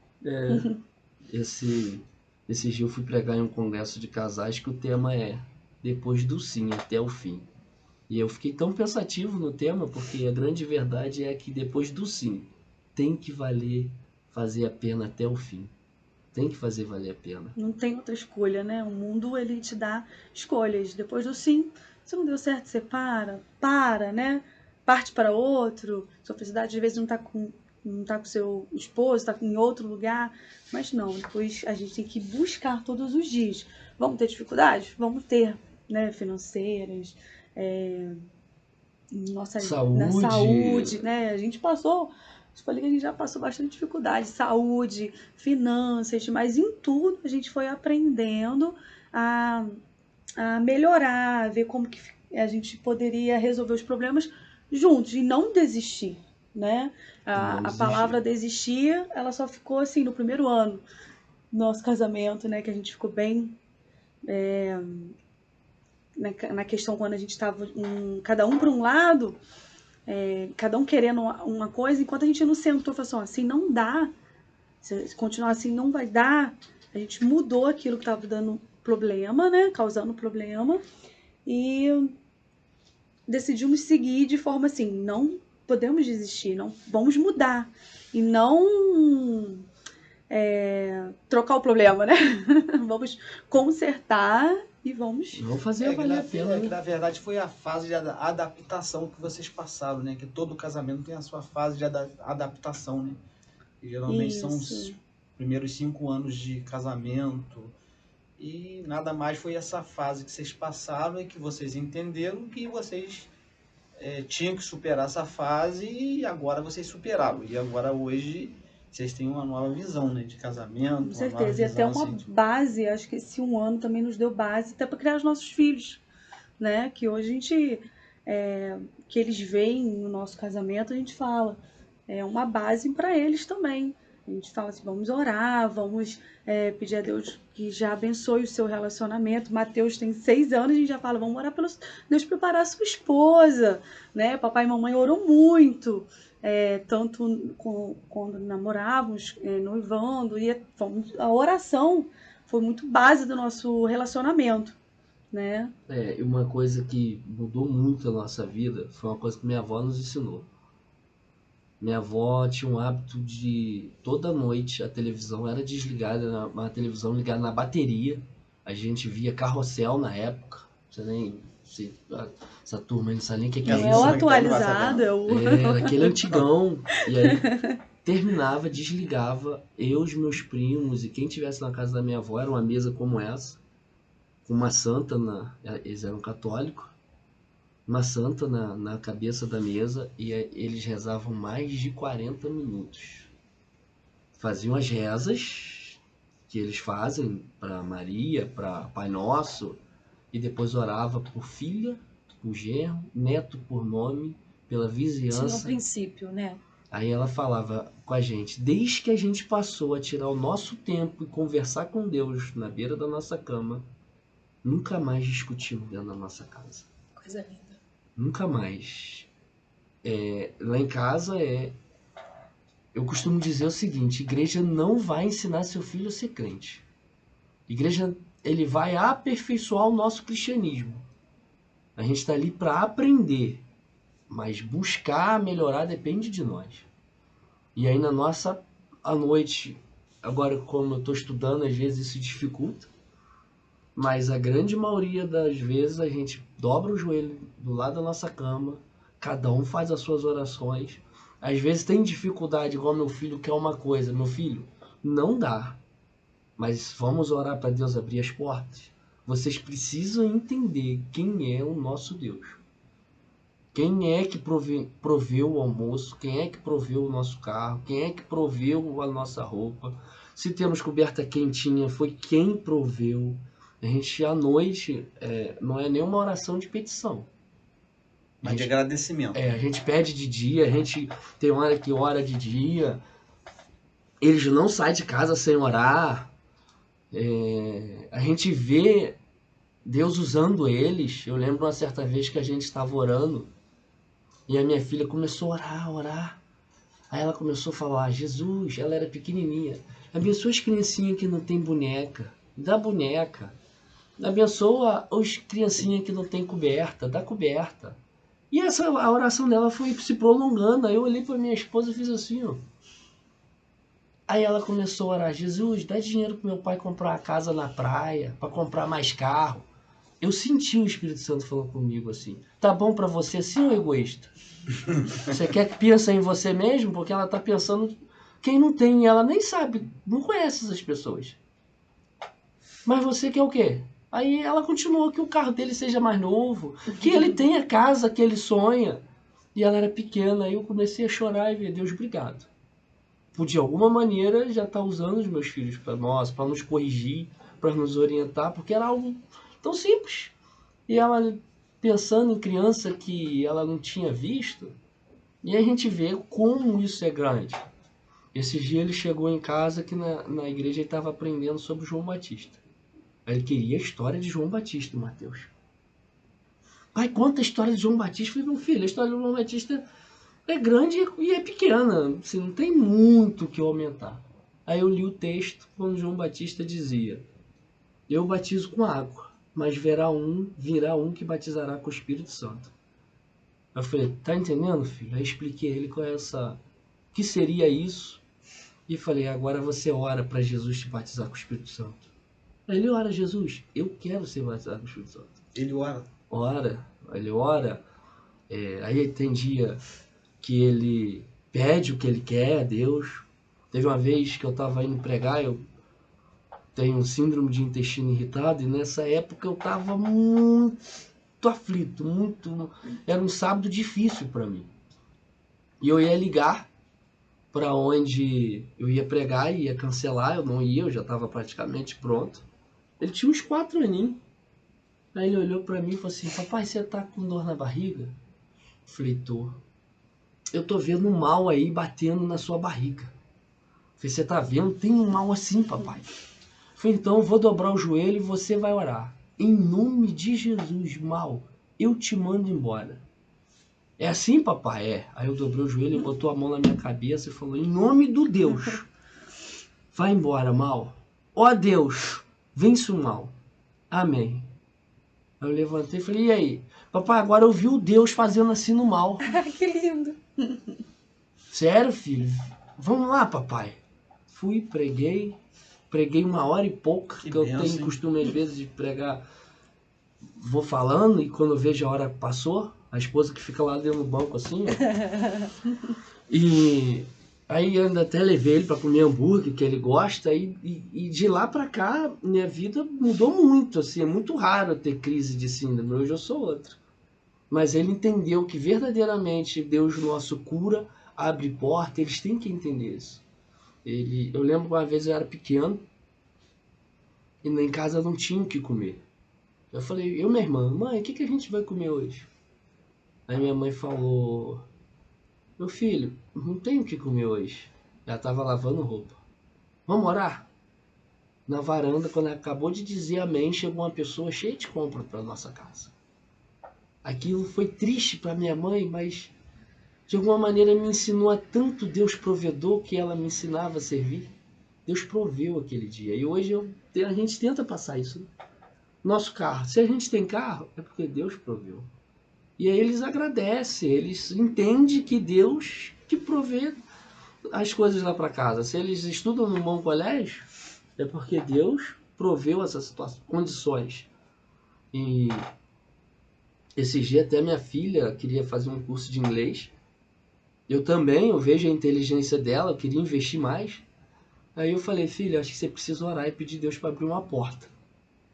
Esse dia eu fui pregar em um congresso de casais que o tema é depois do sim até o fim. E eu fiquei tão pensativo no tema porque a grande verdade é que depois do sim tem que fazer a pena até o fim. Tem que fazer valer a pena. Não tem outra escolha, né? O mundo, ele te dá escolhas. Depois do sim, se não deu certo, você para, né? Parte para outro. Sua felicidade, às vezes, não tá com seu esposo, tá em outro lugar. Mas não, depois a gente tem que buscar todos os dias. Vamos ter dificuldades? Vamos ter, né? Financeiras, na saúde, né? A gente passou... Eu falei que a gente já passou bastante dificuldade, saúde, finanças, mas em tudo a gente foi aprendendo a melhorar, a ver como que a gente poderia resolver os problemas juntos e não desistir, né? A palavra desistir, ela só ficou assim no primeiro ano do nosso casamento, né? Que a gente ficou bem na questão quando a gente estava cada um para um lado. Cada um querendo uma coisa, enquanto a gente não sentou e falou assim não dá, se continuar assim não vai dar, a gente mudou aquilo que estava dando problema, né, causando problema, e decidimos seguir de forma assim, não podemos desistir, não vamos mudar, e não trocar o problema, né, vamos consertar e vamos fazer valer a pena. Que na verdade foi a fase de adaptação que vocês passaram, né? Que todo casamento tem a sua fase de adaptação, né? E geralmente são os primeiros 5 anos de casamento. E nada mais foi essa fase que vocês passaram e que vocês entenderam que vocês tinham que superar essa fase e agora vocês superaram. E agora hoje... vocês têm uma nova visão, né, de casamento. Com certeza, e até uma base, acho que esse 1 ano também nos deu base até para criar os nossos filhos, né, que hoje a gente, que eles veem no nosso casamento, a gente fala, é uma base para eles também. A gente fala assim, vamos orar, vamos pedir a Deus que já abençoe o seu relacionamento. Mateus tem 6 anos, a gente já fala, vamos orar para Deus preparar a sua esposa, né, papai e mamãe oram muito. Tanto quando namorávamos, noivando, e a oração foi muito base do nosso relacionamento, né? E uma coisa que mudou muito a nossa vida foi uma coisa que minha avó nos ensinou. Minha avó tinha um hábito de, toda noite, a televisão era desligada, uma televisão ligada na bateria. A gente via Carrossel na época, você nem... essa turma aí não sabe nem o que é isso. Não é o atualizado, era aquele antigão. E aí terminava, desligava, eu, os meus primos e quem estivesse na casa da minha avó, era uma mesa como essa, com uma santa, eles eram católicos, uma santa na cabeça da mesa, e eles rezavam mais de 40 minutos. Faziam as rezas que eles fazem para Maria, para Pai Nosso, e depois orava por filha, por genro, neto por nome, pela vizinhança. Tinha um princípio, né? Aí ela falava com a gente, desde que a gente passou a tirar o nosso tempo e conversar com Deus na beira da nossa cama, nunca mais discutimos dentro da nossa casa. Coisa linda. Nunca mais. Lá em casa eu costumo dizer o seguinte, igreja não vai ensinar seu filho a ser crente. Igreja, ele vai aperfeiçoar o nosso cristianismo. A gente está ali para aprender. Mas buscar melhorar depende de nós. E aí à noite, agora como eu estou estudando, às vezes isso dificulta. Mas a grande maioria das vezes a gente dobra o joelho do lado da nossa cama, cada um faz as suas orações. Às vezes tem dificuldade, igual meu filho quer uma coisa. Meu filho, não dá. Mas vamos orar para Deus abrir as portas. Vocês precisam entender quem é o nosso Deus. Quem é que proveu o almoço? Quem é que proveu o nosso carro? Quem é que proveu a nossa roupa? Se temos coberta quentinha, foi quem proveu. A gente, à noite, não é nenhuma oração de petição. Mas de agradecimento. A gente pede de dia, a gente tem hora que ora de dia. Eles não saem de casa sem orar. A gente vê Deus usando eles. Eu lembro uma certa vez que a gente estava orando e a minha filha começou a orar. Aí ela começou a falar, Jesus, ela era pequenininha. Abençoa as criancinhas que não tem boneca, dá boneca. Abençoa as criancinhas que não tem coberta, dá coberta. E a oração dela foi se prolongando. Aí eu olhei para minha esposa e fiz assim, ó. Aí ela começou a orar, Jesus, dá dinheiro para meu pai comprar uma casa na praia, para comprar mais carro. Eu senti o Espírito Santo falando comigo assim, tá bom para você assim, ô egoísta? Você quer que pense em você mesmo? Porque ela tá pensando, quem não tem, ela nem sabe, não conhece essas pessoas. Mas você quer o quê? Aí ela continuou que o carro dele seja mais novo, que ele tenha a casa que ele sonha. E ela era pequena, aí eu comecei a chorar e ver, Deus, obrigado. Por de alguma maneira já tá usando os meus filhos para nós, para nos corrigir, para nos orientar, porque era algo tão simples. E ela pensando em criança que ela não tinha visto, e a gente vê como isso é grande. Esse dia ele chegou em casa que na igreja ele estava aprendendo sobre João Batista. Ele queria a história de João Batista, Mateus. Pai, conta a história de João Batista. Eu falei, meu filho, a história de João Batista é grande e é pequena. Assim, não tem muito o que aumentar. Aí eu li o texto quando João Batista dizia, eu batizo com água, mas virá um que batizará com o Espírito Santo. Eu falei, tá entendendo, filho? Aí expliquei a ele o que seria isso. E falei, agora você ora para Jesus te batizar com o Espírito Santo. Aí ele ora, Jesus, eu quero ser batizado com o Espírito Santo. Ele ora? Ele ora. Aí tem dia que ele pede o que ele quer a Deus. Teve uma vez que eu estava indo pregar, eu tenho síndrome de intestino irritado, e nessa época eu estava muito aflito, era um sábado difícil para mim. E eu ia ligar para onde eu ia pregar e ia cancelar, eu não ia, eu já estava praticamente pronto. Ele tinha uns 4 aninhos. Aí ele olhou para mim e falou assim, papai, você tá com dor na barriga? Eu falei, tô. Eu tô vendo um mal aí batendo na sua barriga. Eu falei, você tá vendo? Tem um mal assim, papai. Eu falei, então eu vou dobrar o joelho e você vai orar. Em nome de Jesus, mal, eu te mando embora. É assim, papai? É. Aí eu dobrei o joelho e botou a mão na minha cabeça e falou, em nome do Deus, vai embora, mal. Ó Deus, vence o mal. Amém. Aí eu levantei e falei, e aí? Papai, agora eu vi o Deus fazendo assim no mal. Que lindo. Sério, filho? Vamos lá, papai. Fui, preguei 1 hora e pouco, que eu tenho costume às vezes de pregar. Vou falando e quando eu vejo a hora passou, a esposa que fica lá dentro do banco assim, ó. E aí eu ainda até levei ele para comer hambúrguer, que ele gosta, e de lá para cá minha vida mudou muito, assim, é muito raro ter crise de síndrome, hoje eu sou outro. Mas ele entendeu que verdadeiramente Deus nosso cura, abre porta, eles têm que entender isso. Eu lembro que uma vez eu era pequeno e em casa não tinha o que comer. Eu falei, minha irmã, mãe, o que a gente vai comer hoje? Aí minha mãe falou, meu filho, não tem o que comer hoje. Ela estava lavando roupa. Vamos orar? Na varanda, quando ela acabou de dizer amém, chegou uma pessoa cheia de compra para nossa casa. Aquilo foi triste para minha mãe, mas de alguma maneira me ensinou a tanto Deus provedor que ela me ensinava a servir. Deus proveu aquele dia. E hoje a gente tenta passar isso. Nosso carro. Se a gente tem carro, é porque Deus proveu. E aí eles agradecem, eles entendem que Deus que provê as coisas lá para casa. Se eles estudam num bom colégio, é porque Deus proveu essas condições. E esses dias até minha filha queria fazer um curso de inglês. Eu também, eu vejo a inteligência dela, eu queria investir mais. Aí eu falei, filha, acho que você precisa orar e pedir Deus para abrir uma porta.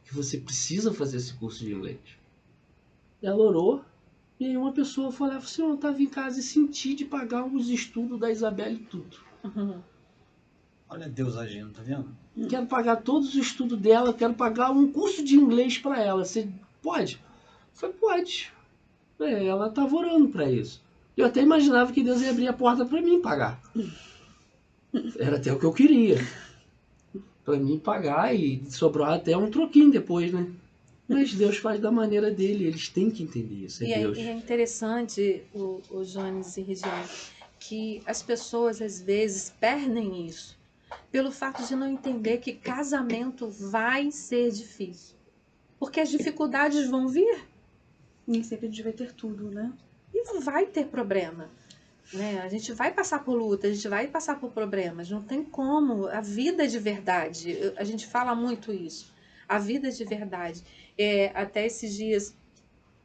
Que você precisa fazer esse curso de inglês. Ela orou, e aí uma pessoa foi lá e falou assim, eu estava em casa e senti de pagar os estudos da Isabela e tudo. Olha Deus agindo, tá vendo? Quero pagar todos os estudos dela, quero pagar um curso de inglês para ela. Você pode? Eu falei, pode. Ela estava orando para isso. Eu até imaginava que Deus ia abrir a porta para mim pagar. Era até o que eu queria. Para mim pagar e sobrar até um troquinho depois, né? Mas Deus faz da maneira dele, eles têm que entender isso, E Deus. é interessante, o Jones e Regiane, que as pessoas às vezes perdem isso pelo fato de não entender que casamento vai ser difícil. Porque as dificuldades vão vir Nem sempre a gente vai ter tudo, né? e vai ter problema. Né? A gente vai passar por luta, a gente vai passar por problemas, não tem como. A vida é de verdade, a gente fala muito isso. A vida é de verdade. Até esses dias,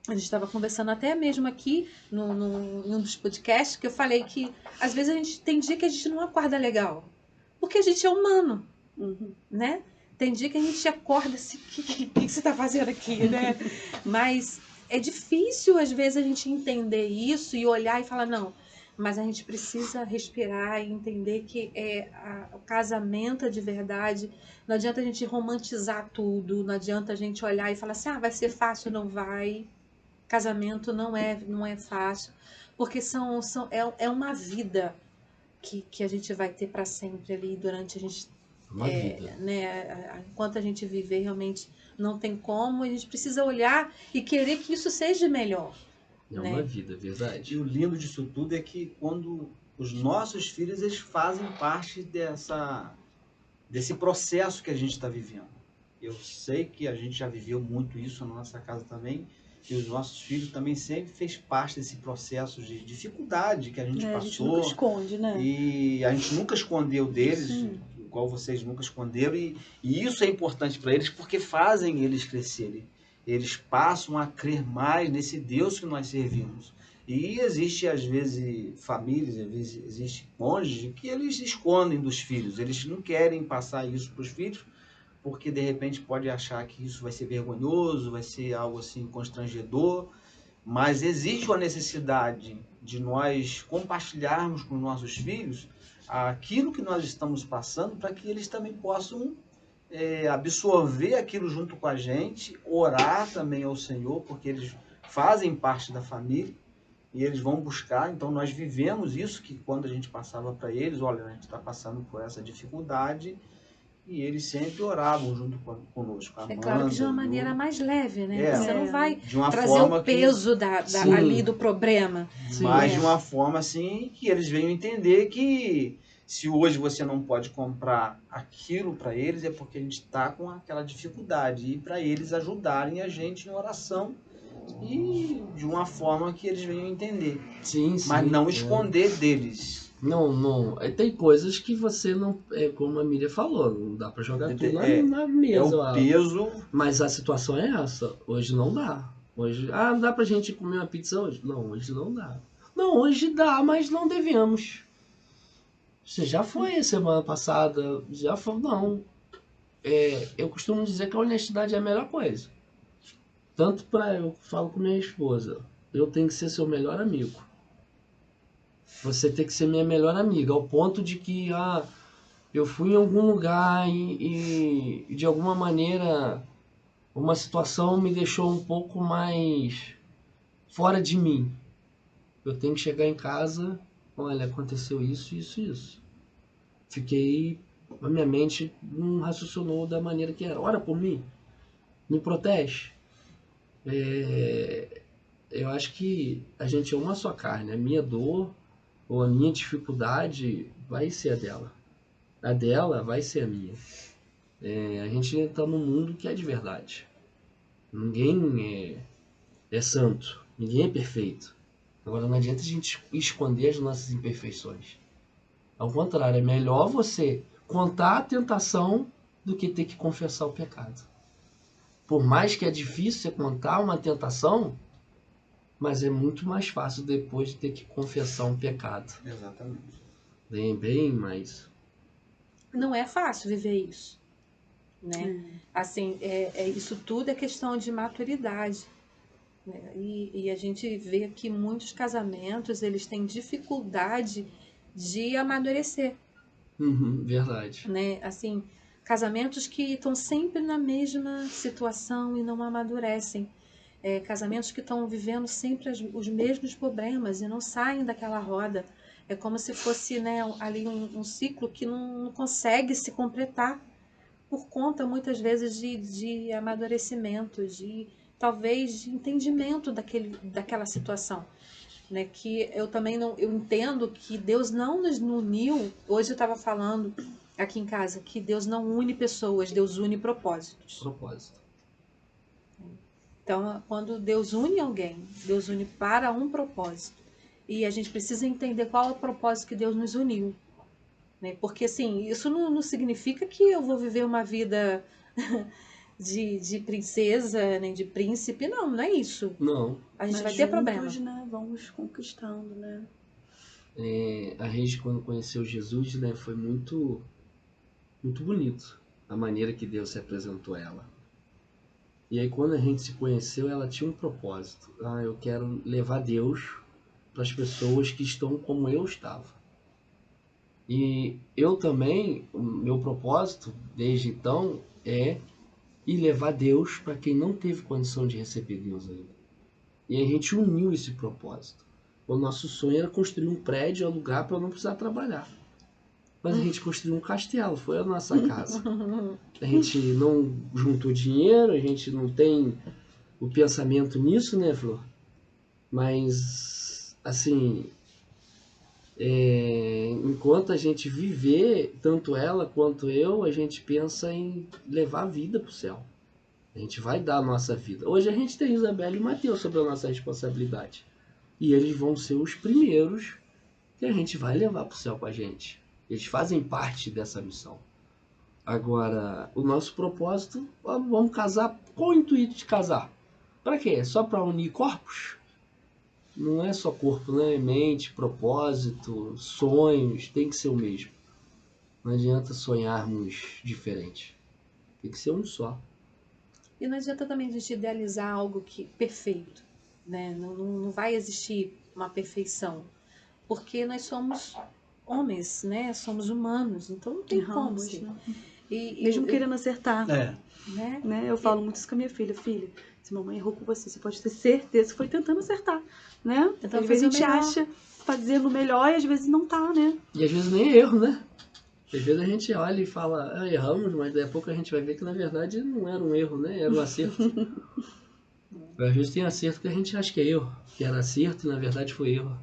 a gente estava conversando até mesmo aqui em um dos podcasts, que eu falei que às vezes a gente tem dia que a gente não acorda legal, porque a gente é humano, né? Tem dia que a gente acorda assim, o que você está fazendo aqui, né? Mas é difícil às vezes a gente entender isso e olhar e falar, não, mas a gente precisa respirar e entender que o casamento é de verdade. Não adianta a gente romantizar tudo, não adianta a gente olhar e falar assim, vai ser fácil, não vai. Casamento não é fácil, porque é uma vida que a gente vai ter para sempre ali durante a gente, Uma vida. né? Enquanto a gente viver, realmente não tem como. A gente precisa olhar e querer que isso seja melhor. É né? uma vida, E verdade. o lindo disso tudo é que quando os nossos filhos eles fazem parte desse processo que a gente está vivendo. Eu sei que a gente já viveu muito isso na nossa casa também, e os nossos filhos também sempre fez parte desse processo de dificuldade que a gente A gente nunca passou. esconde, né? E a gente nunca escondeu deles, Sim. igual vocês nunca esconderam, e isso é importante para eles porque fazem eles crescerem. Eles passam a crer mais nesse Deus que nós servimos. E existe, às vezes, famílias, às vezes, existe cônjuges que eles escondem dos filhos. Eles não querem passar isso para os filhos, porque de repente pode achar que isso vai ser vergonhoso, vai ser algo assim constrangedor. Mas existe uma necessidade de nós compartilharmos com nossos filhos aquilo que nós estamos passando para que eles também possam absorver aquilo junto com a gente, orar também ao Senhor, porque eles fazem parte da família e eles vão buscar. Então nós vivemos isso, que quando a gente passava para eles, olha, a gente está passando por essa dificuldade, e eles sempre oravam junto conosco. É claro que de uma maneira mais leve, né? Você não vai de uma trazer forma o peso ali do problema. Mas de uma forma assim que eles venham entender que se hoje você não pode comprar aquilo para eles, é porque a gente está com aquela dificuldade. E para eles ajudarem a gente em oração e de uma forma que eles venham entender. Sim, sim. Mas não esconder deles. Não. Tem coisas que você não. Como a Miriam falou, não dá pra jogar tudo na mesa. É o peso. Mas a situação é essa. Hoje não dá. Hoje. Não dá pra gente comer uma pizza hoje? Não, hoje não dá. Não, hoje dá, mas não devemos. Você já foi semana passada. Já foi. Não. Eu costumo dizer que a honestidade é a melhor coisa. Tanto eu falo com minha esposa. Eu tenho que ser seu melhor amigo. Você tem que ser minha melhor amiga, ao ponto de que eu fui em algum lugar e de alguma maneira uma situação me deixou um pouco mais fora de mim. Eu tenho que chegar em casa, olha, aconteceu isso. A minha mente não raciocinou da maneira que era. Ora por mim, me protege. Eu acho que a gente é uma só carne, a minha dor ou a minha dificuldade vai ser a dela. A dela vai ser a minha. A gente está num mundo que é de verdade. Ninguém é santo. Ninguém é perfeito. Agora, não adianta a gente esconder as nossas imperfeições. Ao contrário, é melhor você contar a tentação do que ter que confessar o pecado. Por mais que é difícil você contar uma tentação, mas é muito mais fácil depois de ter que confessar um pecado. Exatamente. Bem mais. Não é fácil viver isso, né? Assim, isso tudo é questão de maturidade, né? E a gente vê que muitos casamentos, eles têm dificuldade de amadurecer, Verdade. né? Assim, casamentos que estão sempre na mesma situação e não amadurecem. Casamentos que estão vivendo sempre os mesmos problemas e não saem daquela roda. É como se fosse, né, ali um ciclo que não consegue se completar por conta, muitas vezes, de amadurecimento, talvez de entendimento daquela situação. Né? Que eu também não, eu entendo que Deus não nos uniu. Hoje eu estava falando aqui em casa que Deus não une pessoas, Deus une propósitos. Então, quando Deus une alguém, Deus une para um propósito. E a gente precisa entender qual é o propósito que Deus nos uniu. Né? Porque, assim, isso não significa que eu vou viver uma vida de princesa, nem de príncipe. Não é isso. Não. A gente Mas vai ter problema. né, vamos conquistando, né? A Regi, quando conheceu Jesus, né, foi muito, muito bonito a maneira que Deus se apresentou a ela. E aí, quando a gente se conheceu, ela tinha um propósito. Eu quero levar Deus para as pessoas que estão como eu estava. E eu também, o meu propósito, desde então, é ir levar Deus para quem não teve condição de receber Deus ainda. E a gente uniu esse propósito. O nosso sonho era construir um prédio, alugar para eu não precisar trabalhar. Mas a gente construiu um castelo, foi a nossa casa. A gente não juntou dinheiro, a gente não tem o pensamento nisso, né, Flor? Mas, assim, enquanto a gente viver, tanto ela quanto eu, a gente pensa em levar a vida para o céu. A gente vai dar a nossa vida. Hoje a gente tem Isabela e Mateus sobre a nossa responsabilidade. E eles vão ser os primeiros que a gente vai levar para o céu com a gente. Eles fazem parte dessa missão. Agora, o nosso propósito, vamos casar. Qual o intuito de casar? Para quê? Só para unir corpos? Não é só corpo, né? Mente, propósito, sonhos, tem que ser o mesmo. Não adianta sonharmos diferente. Tem que ser um só. E não adianta também a gente idealizar algo perfeito. Né? Não vai existir uma perfeição. Porque nós somos homens, né? Somos humanos, então não tem como ser. Né? Mesmo querendo acertar. Né? Eu falo muito isso com a minha filha. Filha, se mamãe errou com você pode ter certeza que foi tentando acertar. Né? Então, às vezes a gente acha fazendo melhor e às vezes não tá, né? E às vezes nem é erro, né? Às vezes a gente olha e fala, erramos, mas daqui a pouco a gente vai ver que na verdade não era um erro, né? Era um acerto. Às vezes tem acerto que a gente acha que é erro, que era acerto e na verdade foi erro.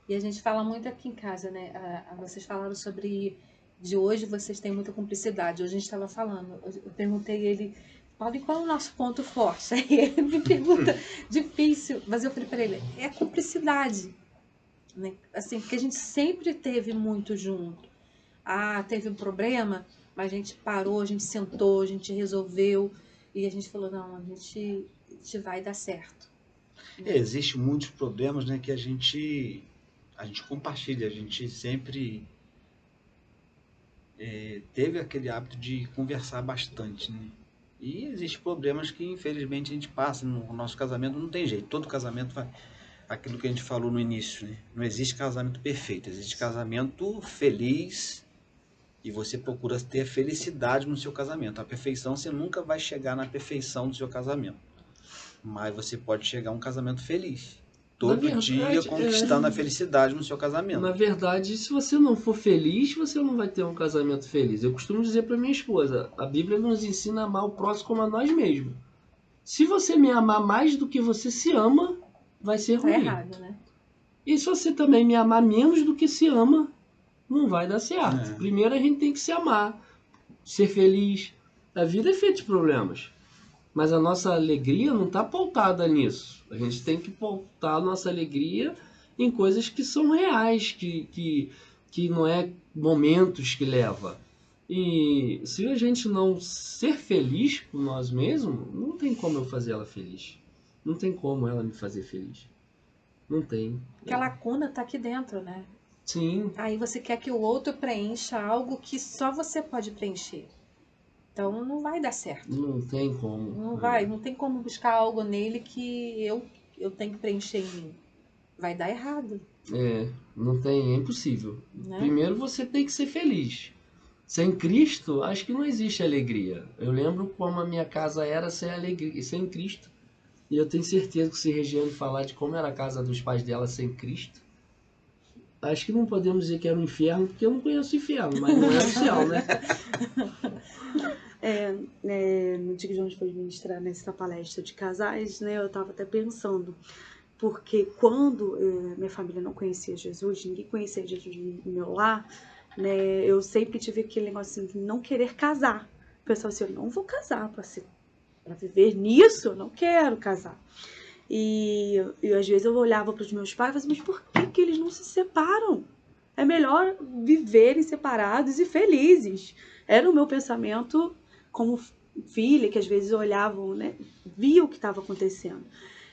E a gente fala muito aqui em casa, né? Vocês falaram sobre... De hoje vocês têm muita cumplicidade. Hoje a gente estava falando, eu perguntei ele, Paulo, e qual é o nosso ponto forte? Aí ele me pergunta, difícil, mas eu falei para ele, é a cumplicidade. Né? Assim, porque a gente sempre teve muito junto. Teve um problema, mas a gente parou, a gente sentou, a gente resolveu. E a gente falou, não, a gente vai dar certo. Existem muitos problemas, né, que a gente compartilha, a gente sempre teve aquele hábito de conversar bastante, né? E existem problemas que infelizmente a gente passa no nosso casamento, não tem jeito, todo casamento vai... Aquilo que a gente falou no início, né? Não existe casamento perfeito, existe casamento feliz e você procura ter felicidade no seu casamento. A perfeição, você nunca vai chegar na perfeição do seu casamento, mas você pode chegar a um casamento feliz. Todo dia conquistando a felicidade no seu casamento. Na verdade, se você não for feliz, você não vai ter um casamento feliz. Eu costumo dizer para minha esposa, a Bíblia nos ensina a amar o próximo como a nós mesmos. Se você me amar mais do que você se ama, vai ser ruim. Tá errado, né? E se você também me amar menos do que se ama, não vai dar certo. Primeiro a gente tem que se amar, ser feliz. A vida é feita de problemas. Mas a nossa alegria não está pautada nisso. A gente tem que pautar a nossa alegria em coisas que são reais, que não é momentos que leva. E se a gente não ser feliz por nós mesmos, não tem como eu fazer ela feliz. Não tem como ela me fazer feliz. Não tem. Porque a lacuna tá aqui dentro, né? Sim. Aí você quer que o outro preencha algo que só você pode preencher. Então não vai dar certo. Não tem como. Não tem como buscar algo nele que eu tenho que preencher em mim. Vai dar errado, Não tem, é impossível. né? Primeiro você tem que ser feliz. Sem Cristo, acho que não existe alegria. Eu lembro como a minha casa era sem alegria, sem Cristo. E eu tenho certeza que se Regiane falar de como era a casa dos pais dela sem Cristo, acho que não podemos dizer que era um inferno, porque eu não conheço o inferno, mas não é o céu, né? No dia que o João foi ministrar nessa palestra de casais, né, eu estava até pensando, porque quando minha família não conhecia Jesus, ninguém conhecia Jesus no meu lar, né, eu sempre tive aquele negócio assim, de não querer casar. Eu pensava assim, eu não vou casar para viver nisso, eu não quero casar. E às vezes eu olhava para os meus pais e falava assim, mas por que eles não se separam? É melhor viverem separados e felizes. Era o meu pensamento como filha, que às vezes olhavam, né, via o que estava acontecendo.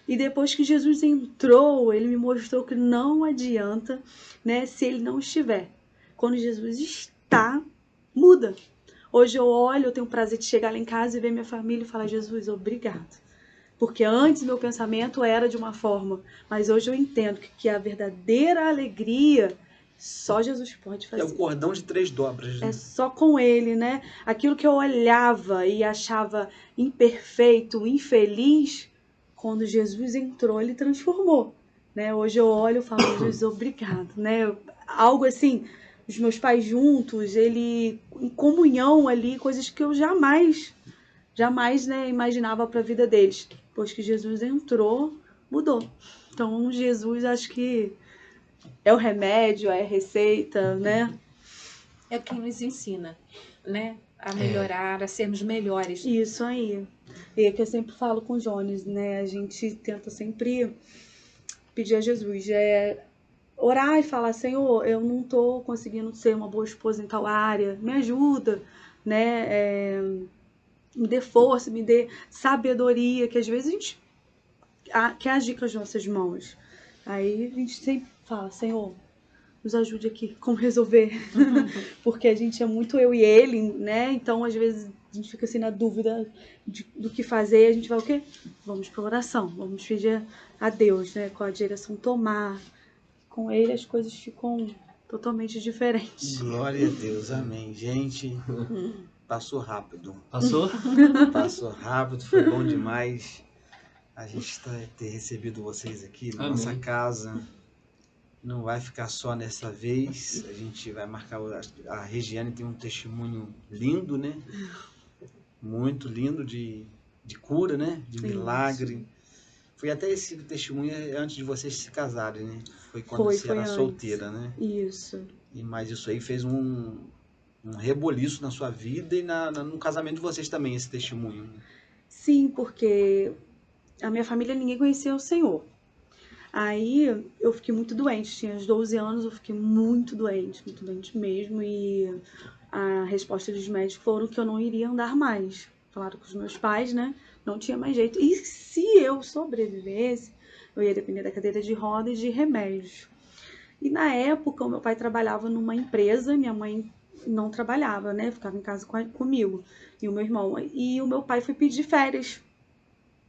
E depois que Jesus entrou, ele me mostrou que não adianta, né, se ele não estiver. Quando Jesus está, muda. Hoje eu olho, eu tenho o prazer de chegar lá em casa e ver minha família e falar, Jesus, obrigado. Porque antes meu pensamento era de uma forma, mas hoje eu entendo que a verdadeira alegria só Jesus pode fazer. É o cordão de 3 dobras. Né? É só com ele, né? Aquilo que eu olhava e achava imperfeito, infeliz, quando Jesus entrou, ele transformou. Né? Hoje eu olho e falo, Jesus, obrigado. Né? Algo assim, os meus pais juntos, ele em comunhão ali, coisas que eu jamais, né, imaginava para a vida deles. Depois que Jesus entrou, mudou. Então, Jesus, acho que é o remédio, é a receita, né? É quem nos ensina, né? A melhorar, a sermos melhores. Isso aí. E é que eu sempre falo com o Jones, né? A gente tenta sempre pedir a Jesus, orar e falar, Senhor, eu não tô conseguindo ser uma boa esposa em tal área, me ajuda, né? Me dê força, me dê sabedoria, que às vezes a gente quer agir com as nossas mãos. Aí a gente sempre fala, Senhor, nos ajude aqui, como resolver. Porque a gente é muito eu e ele, né? Então, às vezes, a gente fica assim na dúvida do que fazer. A gente vai o quê? Vamos para oração, vamos pedir a Deus, né? Qual a direção tomar. Com ele as coisas ficam totalmente diferentes. Glória a Deus, amém. Gente, passou rápido. Passou? Passou rápido, foi bom demais. A gente ter recebido vocês aqui na nossa casa. Não vai ficar só nessa vez. A gente vai marcar. A Regiane tem um testemunho lindo, né? Muito lindo de cura, né? De milagre. Isso. Foi até esse testemunho antes de vocês se casarem, né? Foi quando você era solteira, né? Isso. Mas isso aí fez um reboliço na sua vida e no casamento de vocês também, esse testemunho. Sim, porque a minha família ninguém conhecia o Senhor. Aí eu fiquei muito doente, tinha uns 12 anos, eu fiquei muito doente mesmo, e a resposta dos médicos foram que eu não iria andar mais. Falaram com os meus pais, né? Não tinha mais jeito. E se eu sobrevivesse, eu ia depender da cadeira de rodas e de remédios. E na época, o meu pai trabalhava numa empresa, minha mãe não trabalhava, né? Ficava em casa comigo e o meu irmão. E o meu pai foi pedir férias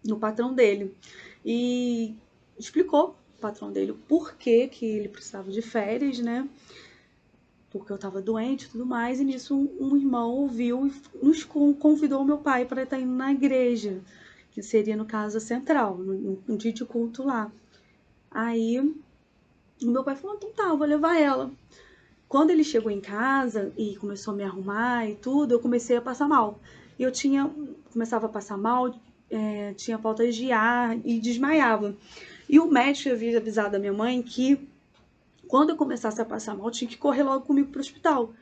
no patrão dele. E explicou o patrão dele o porquê que ele precisava de férias, né? Porque eu estava doente e tudo mais. E nisso um irmão ouviu e nos convidou o meu pai para estar indo na igreja, que seria no casa central, num dia de culto lá. Aí o meu pai falou, então tá, eu vou levar ela. Quando ele chegou em casa e começou a me arrumar e tudo, eu comecei a passar mal. E eu começava a passar mal, tinha falta de ar e desmaiava. E o médico havia avisado a minha mãe que quando eu começasse a passar mal, tinha que correr logo comigo para o hospital.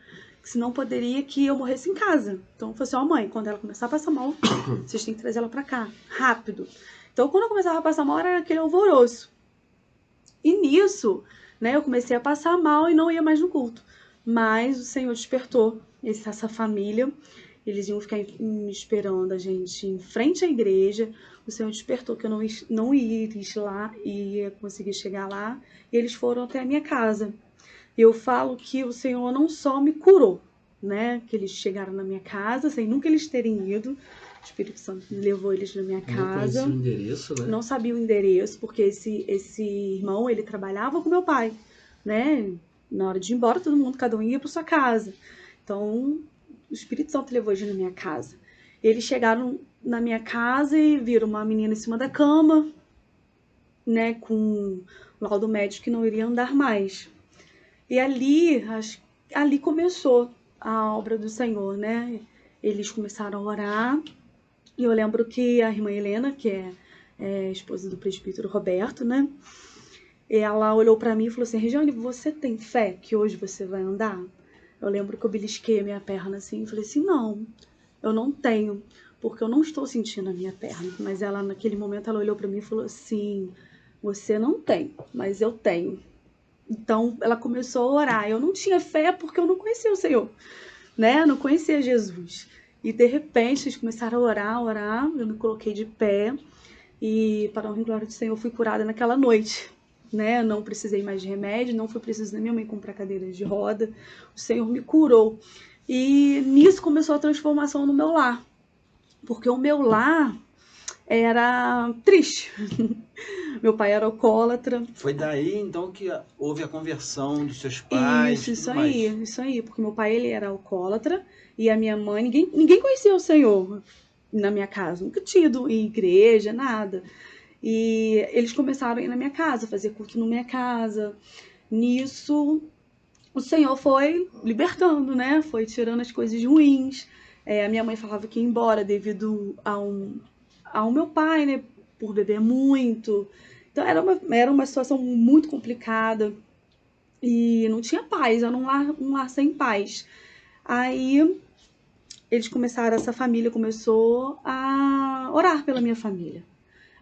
senão poderia que eu morresse em casa. Então eu falei assim, ó mãe, quando ela começar a passar mal, vocês têm que trazer ela pra cá, rápido. Então quando eu começava a passar mal, era aquele alvoroço. E nisso, né, eu comecei a passar mal e não ia mais no culto. Mas o Senhor despertou essa família. Eles iam ficar me esperando a gente em frente à igreja. O Senhor despertou que eu não iria lá, ia conseguir chegar lá. E eles foram até a minha casa. Eu falo que o Senhor não só me curou, né? Que eles chegaram na minha casa, sem nunca eles terem ido. O Espírito Santo levou eles na minha casa. Não conhecia o endereço, né? Não sabia o endereço, porque esse irmão, ele trabalhava com meu pai, né? Na hora de ir embora, todo mundo, cada um ia para sua casa. Então, o Espírito Santo levou eles na minha casa. Eles chegaram na minha casa e viram uma menina em cima da cama, né? Com laudo médico que não iria andar mais. E ali começou a obra do Senhor, né? Eles começaram a orar. E eu lembro que a irmã Helena, que é esposa do presbítero Roberto, né? Ela olhou pra mim e falou assim, Regiane, você tem fé que hoje você vai andar? Eu lembro que eu belisquei a minha perna assim e falei assim, não, eu não tenho, porque eu não estou sentindo a minha perna. Mas ela, naquele momento, ela olhou pra mim e falou assim, você não tem, mas eu tenho. Então, ela começou a orar. Eu não tinha fé porque eu não conhecia o Senhor, né? Eu não conhecia Jesus. E, de repente, eles começaram a orar. Eu me coloquei de pé. E, para a honra e glória do Senhor, fui curada naquela noite, né? Não precisei mais de remédio. Não foi preciso da minha mãe comprar cadeiras de roda. O Senhor me curou. E, nisso, começou a transformação no meu lar. Porque o meu lar era triste. Meu pai era alcoólatra. Foi daí, então, que houve a conversão dos seus pais? Isso tudo mais. isso aí. Porque meu pai, ele era alcoólatra e a minha mãe, ninguém conhecia o Senhor na minha casa. Nunca tinha ido em igreja, nada. E eles começaram a ir na minha casa, fazer culto na minha casa. Nisso, o Senhor foi libertando, né? Foi tirando as coisas ruins. A minha mãe falava que ia embora devido ao meu pai, né? Por beber muito. Então era uma situação muito complicada. E não tinha paz, era um lar sem paz. Aí essa família começou a orar pela minha família,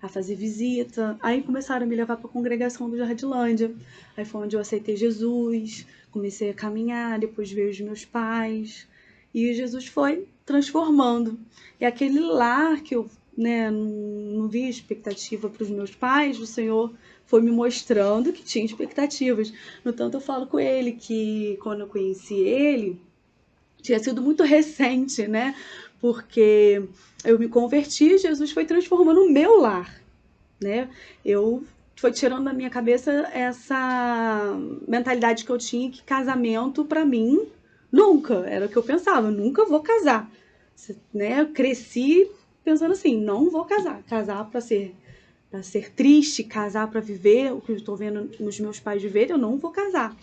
a fazer visita. Aí começaram a me levar para a congregação do Jardilândia. Aí foi onde eu aceitei Jesus, comecei a caminhar, depois veio os meus pais. E Jesus foi transformando. E aquele lar que eu, né, não via expectativa para os meus pais, o Senhor foi me mostrando que tinha expectativas. No tanto, eu falo com ele que quando eu conheci ele, tinha sido muito recente, né? Porque eu me converti e Jesus foi transformando o meu lar, né? Foi tirando da minha cabeça essa mentalidade que eu tinha, que casamento, para mim, nunca. Era o que eu pensava, nunca vou casar. Né? Eu cresci pensando assim, não vou casar. Casar para ser triste, casar para viver o que eu estou vendo os meus pais viverem, eu não vou casar.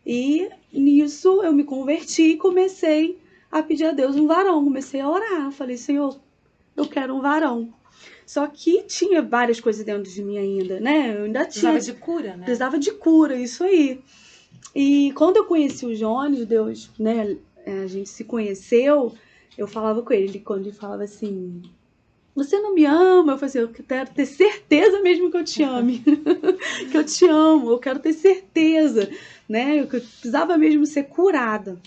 E nisso eu me converti e comecei a pedir a Deus um varão. Comecei a orar. Falei, Senhor, eu quero um varão. Só que tinha várias coisas dentro de mim ainda, né? Eu ainda tinha... Precisava de cura, né? Precisava de cura, isso aí. E quando eu conheci o Jones, Deus, né? A gente se conheceu, eu falava com ele, quando ele falava assim... Você não me ama? Eu falei assim, eu quero ter certeza mesmo que eu te ame. Que eu te amo, eu quero ter certeza, né? Eu precisava mesmo ser curada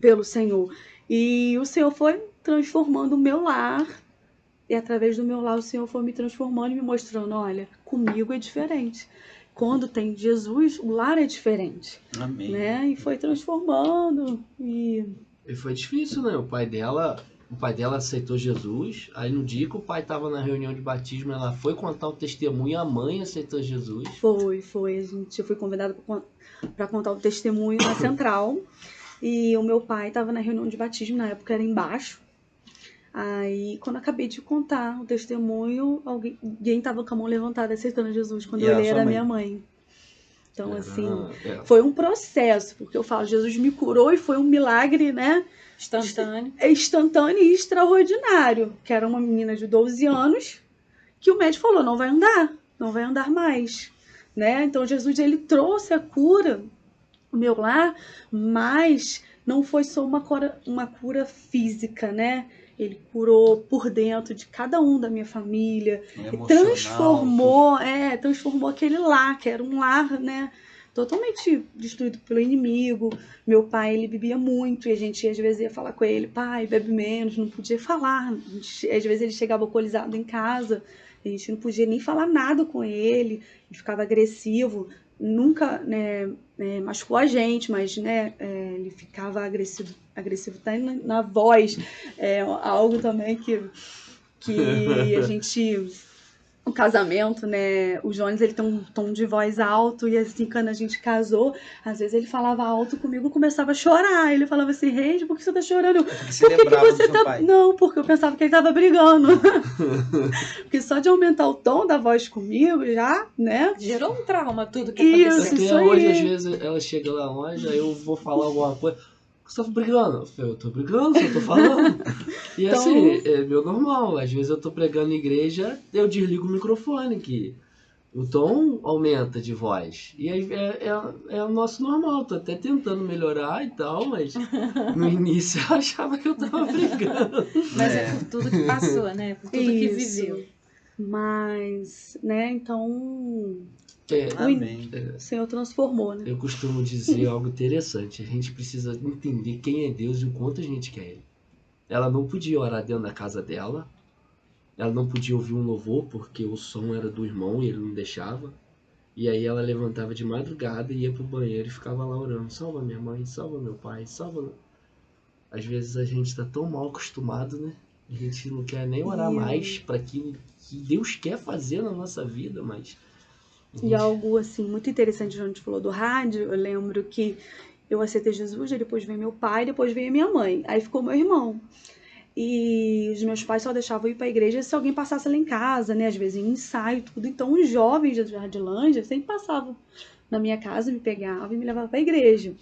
pelo Senhor. E o Senhor foi transformando o meu lar. E através do meu lar o Senhor foi me transformando e me mostrando, olha, comigo é diferente. Quando tem Jesus, o lar é diferente. Amém. Né? E foi transformando. E foi difícil, né? O pai dela aceitou Jesus. Aí no dia que o pai estava na reunião de batismo, ela foi contar o testemunho, a mãe aceitou Jesus. Foi. Eu fui convidada para contar o testemunho na central. E o meu pai estava na reunião de batismo, na época era embaixo. Aí, quando eu acabei de contar o testemunho, alguém estava com a mão levantada aceitando Jesus. Quando eu olhei, era minha mãe. Então, assim, foi um processo, porque eu falo, Jesus me curou e foi um milagre, né? Instantâneo e extraordinário. Que era uma menina de 12 anos que o médico falou, não vai andar mais, né? Então Jesus, ele trouxe a cura no meu lar, mas não foi só uma cura física, né? Ele curou por dentro de cada um da minha família, Emocional, transformou aquele lar, que era um lar, né? Totalmente destruído pelo inimigo. Meu pai, ele bebia muito e a gente às vezes ia falar com ele, pai, bebe menos, não podia falar. Às vezes ele chegava alcoolizado em casa, a gente não podia nem falar nada com ele, ele ficava agressivo. Nunca, né, machucou a gente, mas, né, ele ficava agressivo tá na voz, algo também que a gente, o casamento, né, o Jones, ele tem um tom de voz alto, e assim, quando a gente casou, às vezes ele falava alto comigo, eu começava a chorar, ele falava assim, Reis, por que você tá chorando? Porque você lembrava do seu pai. Não, porque eu pensava que ele tava brigando. Porque só de aumentar o tom da voz comigo, já, né? Gerou um trauma tudo que Isso, aconteceu. Porque isso aí. hoje, às vezes, ela chega lá longe, aí eu vou falar alguma coisa. Você tá brigando? Eu tô brigando, só tô falando. E Então- assim, é meu normal. Às vezes eu tô pregando na igreja, eu desligo o microfone, que o tom aumenta de voz. E aí é o nosso normal. Tô até tentando melhorar e tal, mas no início eu achava que eu tava brigando. Mas é por tudo que passou, né? Por tudo que Isso. viveu. Mas, né, então Amém. o Senhor transformou, né? Eu costumo dizer algo interessante. A gente precisa entender quem é Deus e o quanto a gente quer Ele. Ela não podia orar dentro da casa dela. Ela não podia ouvir um louvor porque o som era do irmão e ele não deixava. E aí ela levantava de madrugada e ia pro banheiro e ficava lá orando. Salva minha mãe, salva meu pai, salva... Às vezes a gente tá tão mal acostumado, né? A gente não quer nem orar mais para aquilo que Deus quer fazer na nossa vida, mas... E algo, assim, muito interessante, quando a gente falou do rádio, eu lembro que eu aceitei Jesus, aí depois veio meu pai, depois veio minha mãe. Aí ficou meu irmão. E os meus pais só deixavam eu ir pra igreja se alguém passasse lá em casa, né? Às vezes em ensaio e tudo. Então os jovens da Jardilândia sempre passavam na minha casa, me pegavam e me levavam pra igreja.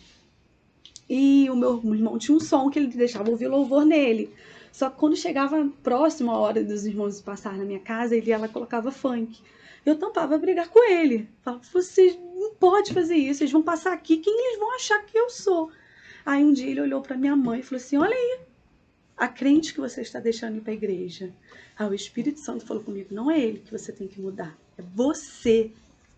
E o meu irmão tinha um som que ele deixava ouvir louvor nele. Só que quando chegava próximo a hora dos irmãos passar na minha casa, ela colocava funk. Eu tampava brigar com ele. Falava, vocês não podem fazer isso, eles vão passar aqui, quem eles vão achar que eu sou? Aí um dia ele olhou para minha mãe e falou assim, olha aí, a crente que você está deixando ir para a igreja. Aí o Espírito Santo falou comigo, não é ele que você tem que mudar, é você.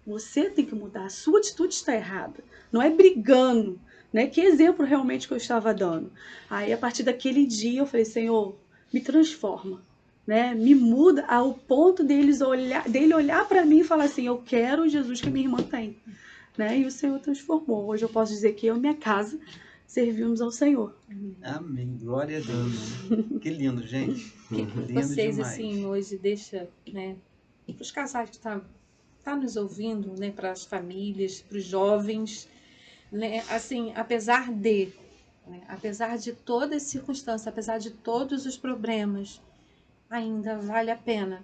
Você tem que mudar, a sua atitude está errada. Não é brigando, né? Que exemplo realmente que eu estava dando. Aí a partir daquele dia eu falei, Senhor, me transforma, né? Me muda ao ponto dele olhar para mim e falar assim, eu quero o Jesus que a minha irmã tem, né? E o Senhor transformou. Hoje eu posso dizer que eu e minha casa servimos ao Senhor. Amém. Glória a Deus. Que lindo, gente. O que Lindo vocês, demais. assim, hoje deixa, né? Para os casais que tá nos ouvindo, né? Para as famílias, para os jovens, né? Assim, apesar de toda essa circunstância, apesar de todos os problemas, ainda vale a pena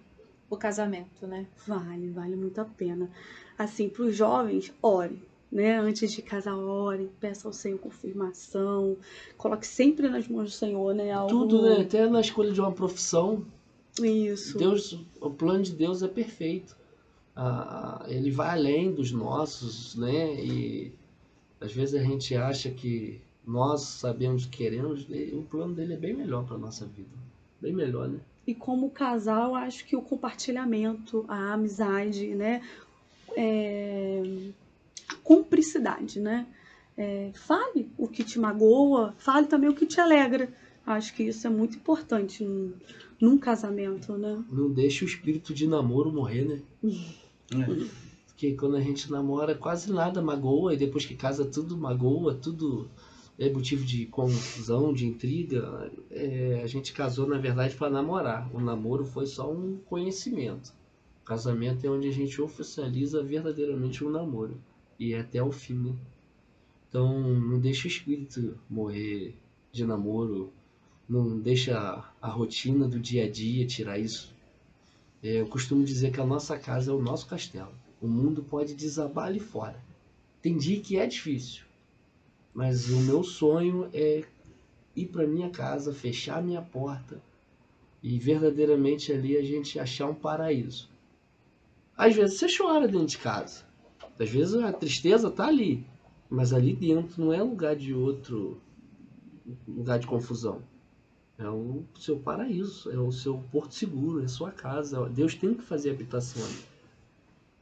o casamento, né? Vale muito a pena. Assim, para os jovens, ore, né? Antes de casar, ore, peça ao Senhor confirmação, coloque sempre nas mãos do Senhor, né? Algo... Tudo, né? Até na escolha de uma profissão, Isso. o plano de Deus é perfeito. Ele vai além dos nossos, né? E às vezes a gente acha que nós sabemos o que queremos, e o plano dele é bem melhor para nossa vida. Bem melhor, né? E como casal, acho que o compartilhamento, a amizade, né? A cumplicidade, né? Fale o que te magoa, fale também o que te alegra. Acho que isso é muito importante num casamento, né? Não deixe o espírito de namoro morrer, né? Porque quando a gente namora, quase nada magoa, e depois que casa, tudo magoa, tudo é motivo de confusão, de intriga. A gente casou, na verdade, para namorar. O namoro foi só um conhecimento. O casamento é onde a gente oficializa verdadeiramente um namoro. E é até o fim, né? Então, não deixa o espírito morrer de namoro. Não deixa a rotina do dia a dia tirar isso. Eu costumo dizer que a nossa casa é o nosso castelo. O mundo pode desabar ali fora. Tem dia que é difícil. Mas o meu sonho é ir para minha casa, fechar minha porta e verdadeiramente ali a gente achar um paraíso. Às vezes você chora dentro de casa. Às vezes a tristeza tá ali. Mas ali dentro não é lugar de outro lugar de confusão. É o seu paraíso, é o seu porto seguro, é a sua casa. Deus tem que fazer habitação ali.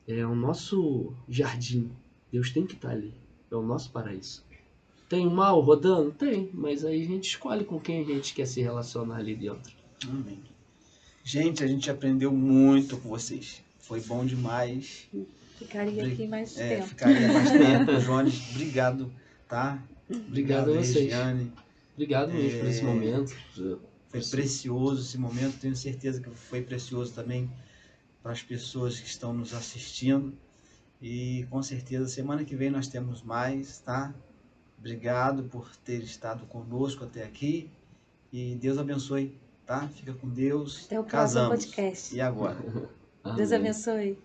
É o nosso jardim. Deus tem que estar ali. É o nosso paraíso. Tem o mal rodando? Tem, mas aí a gente escolhe com quem a gente quer se relacionar ali dentro. Amém. Gente, a gente aprendeu muito com vocês. Foi bom demais. Ficaria aqui mais tempo. Ficaria mais tempo. Jones, obrigado, tá? Obrigado a vocês. Regiane. Obrigado mesmo por esse momento. Foi precioso esse momento. Tenho certeza que foi precioso também para as pessoas que estão nos assistindo. E com certeza semana que vem nós temos mais, tá? Obrigado por ter estado conosco até aqui. E Deus abençoe, tá? Fica com Deus. Até o próximo Casamos. podcast. E agora? Deus Amém. abençoe.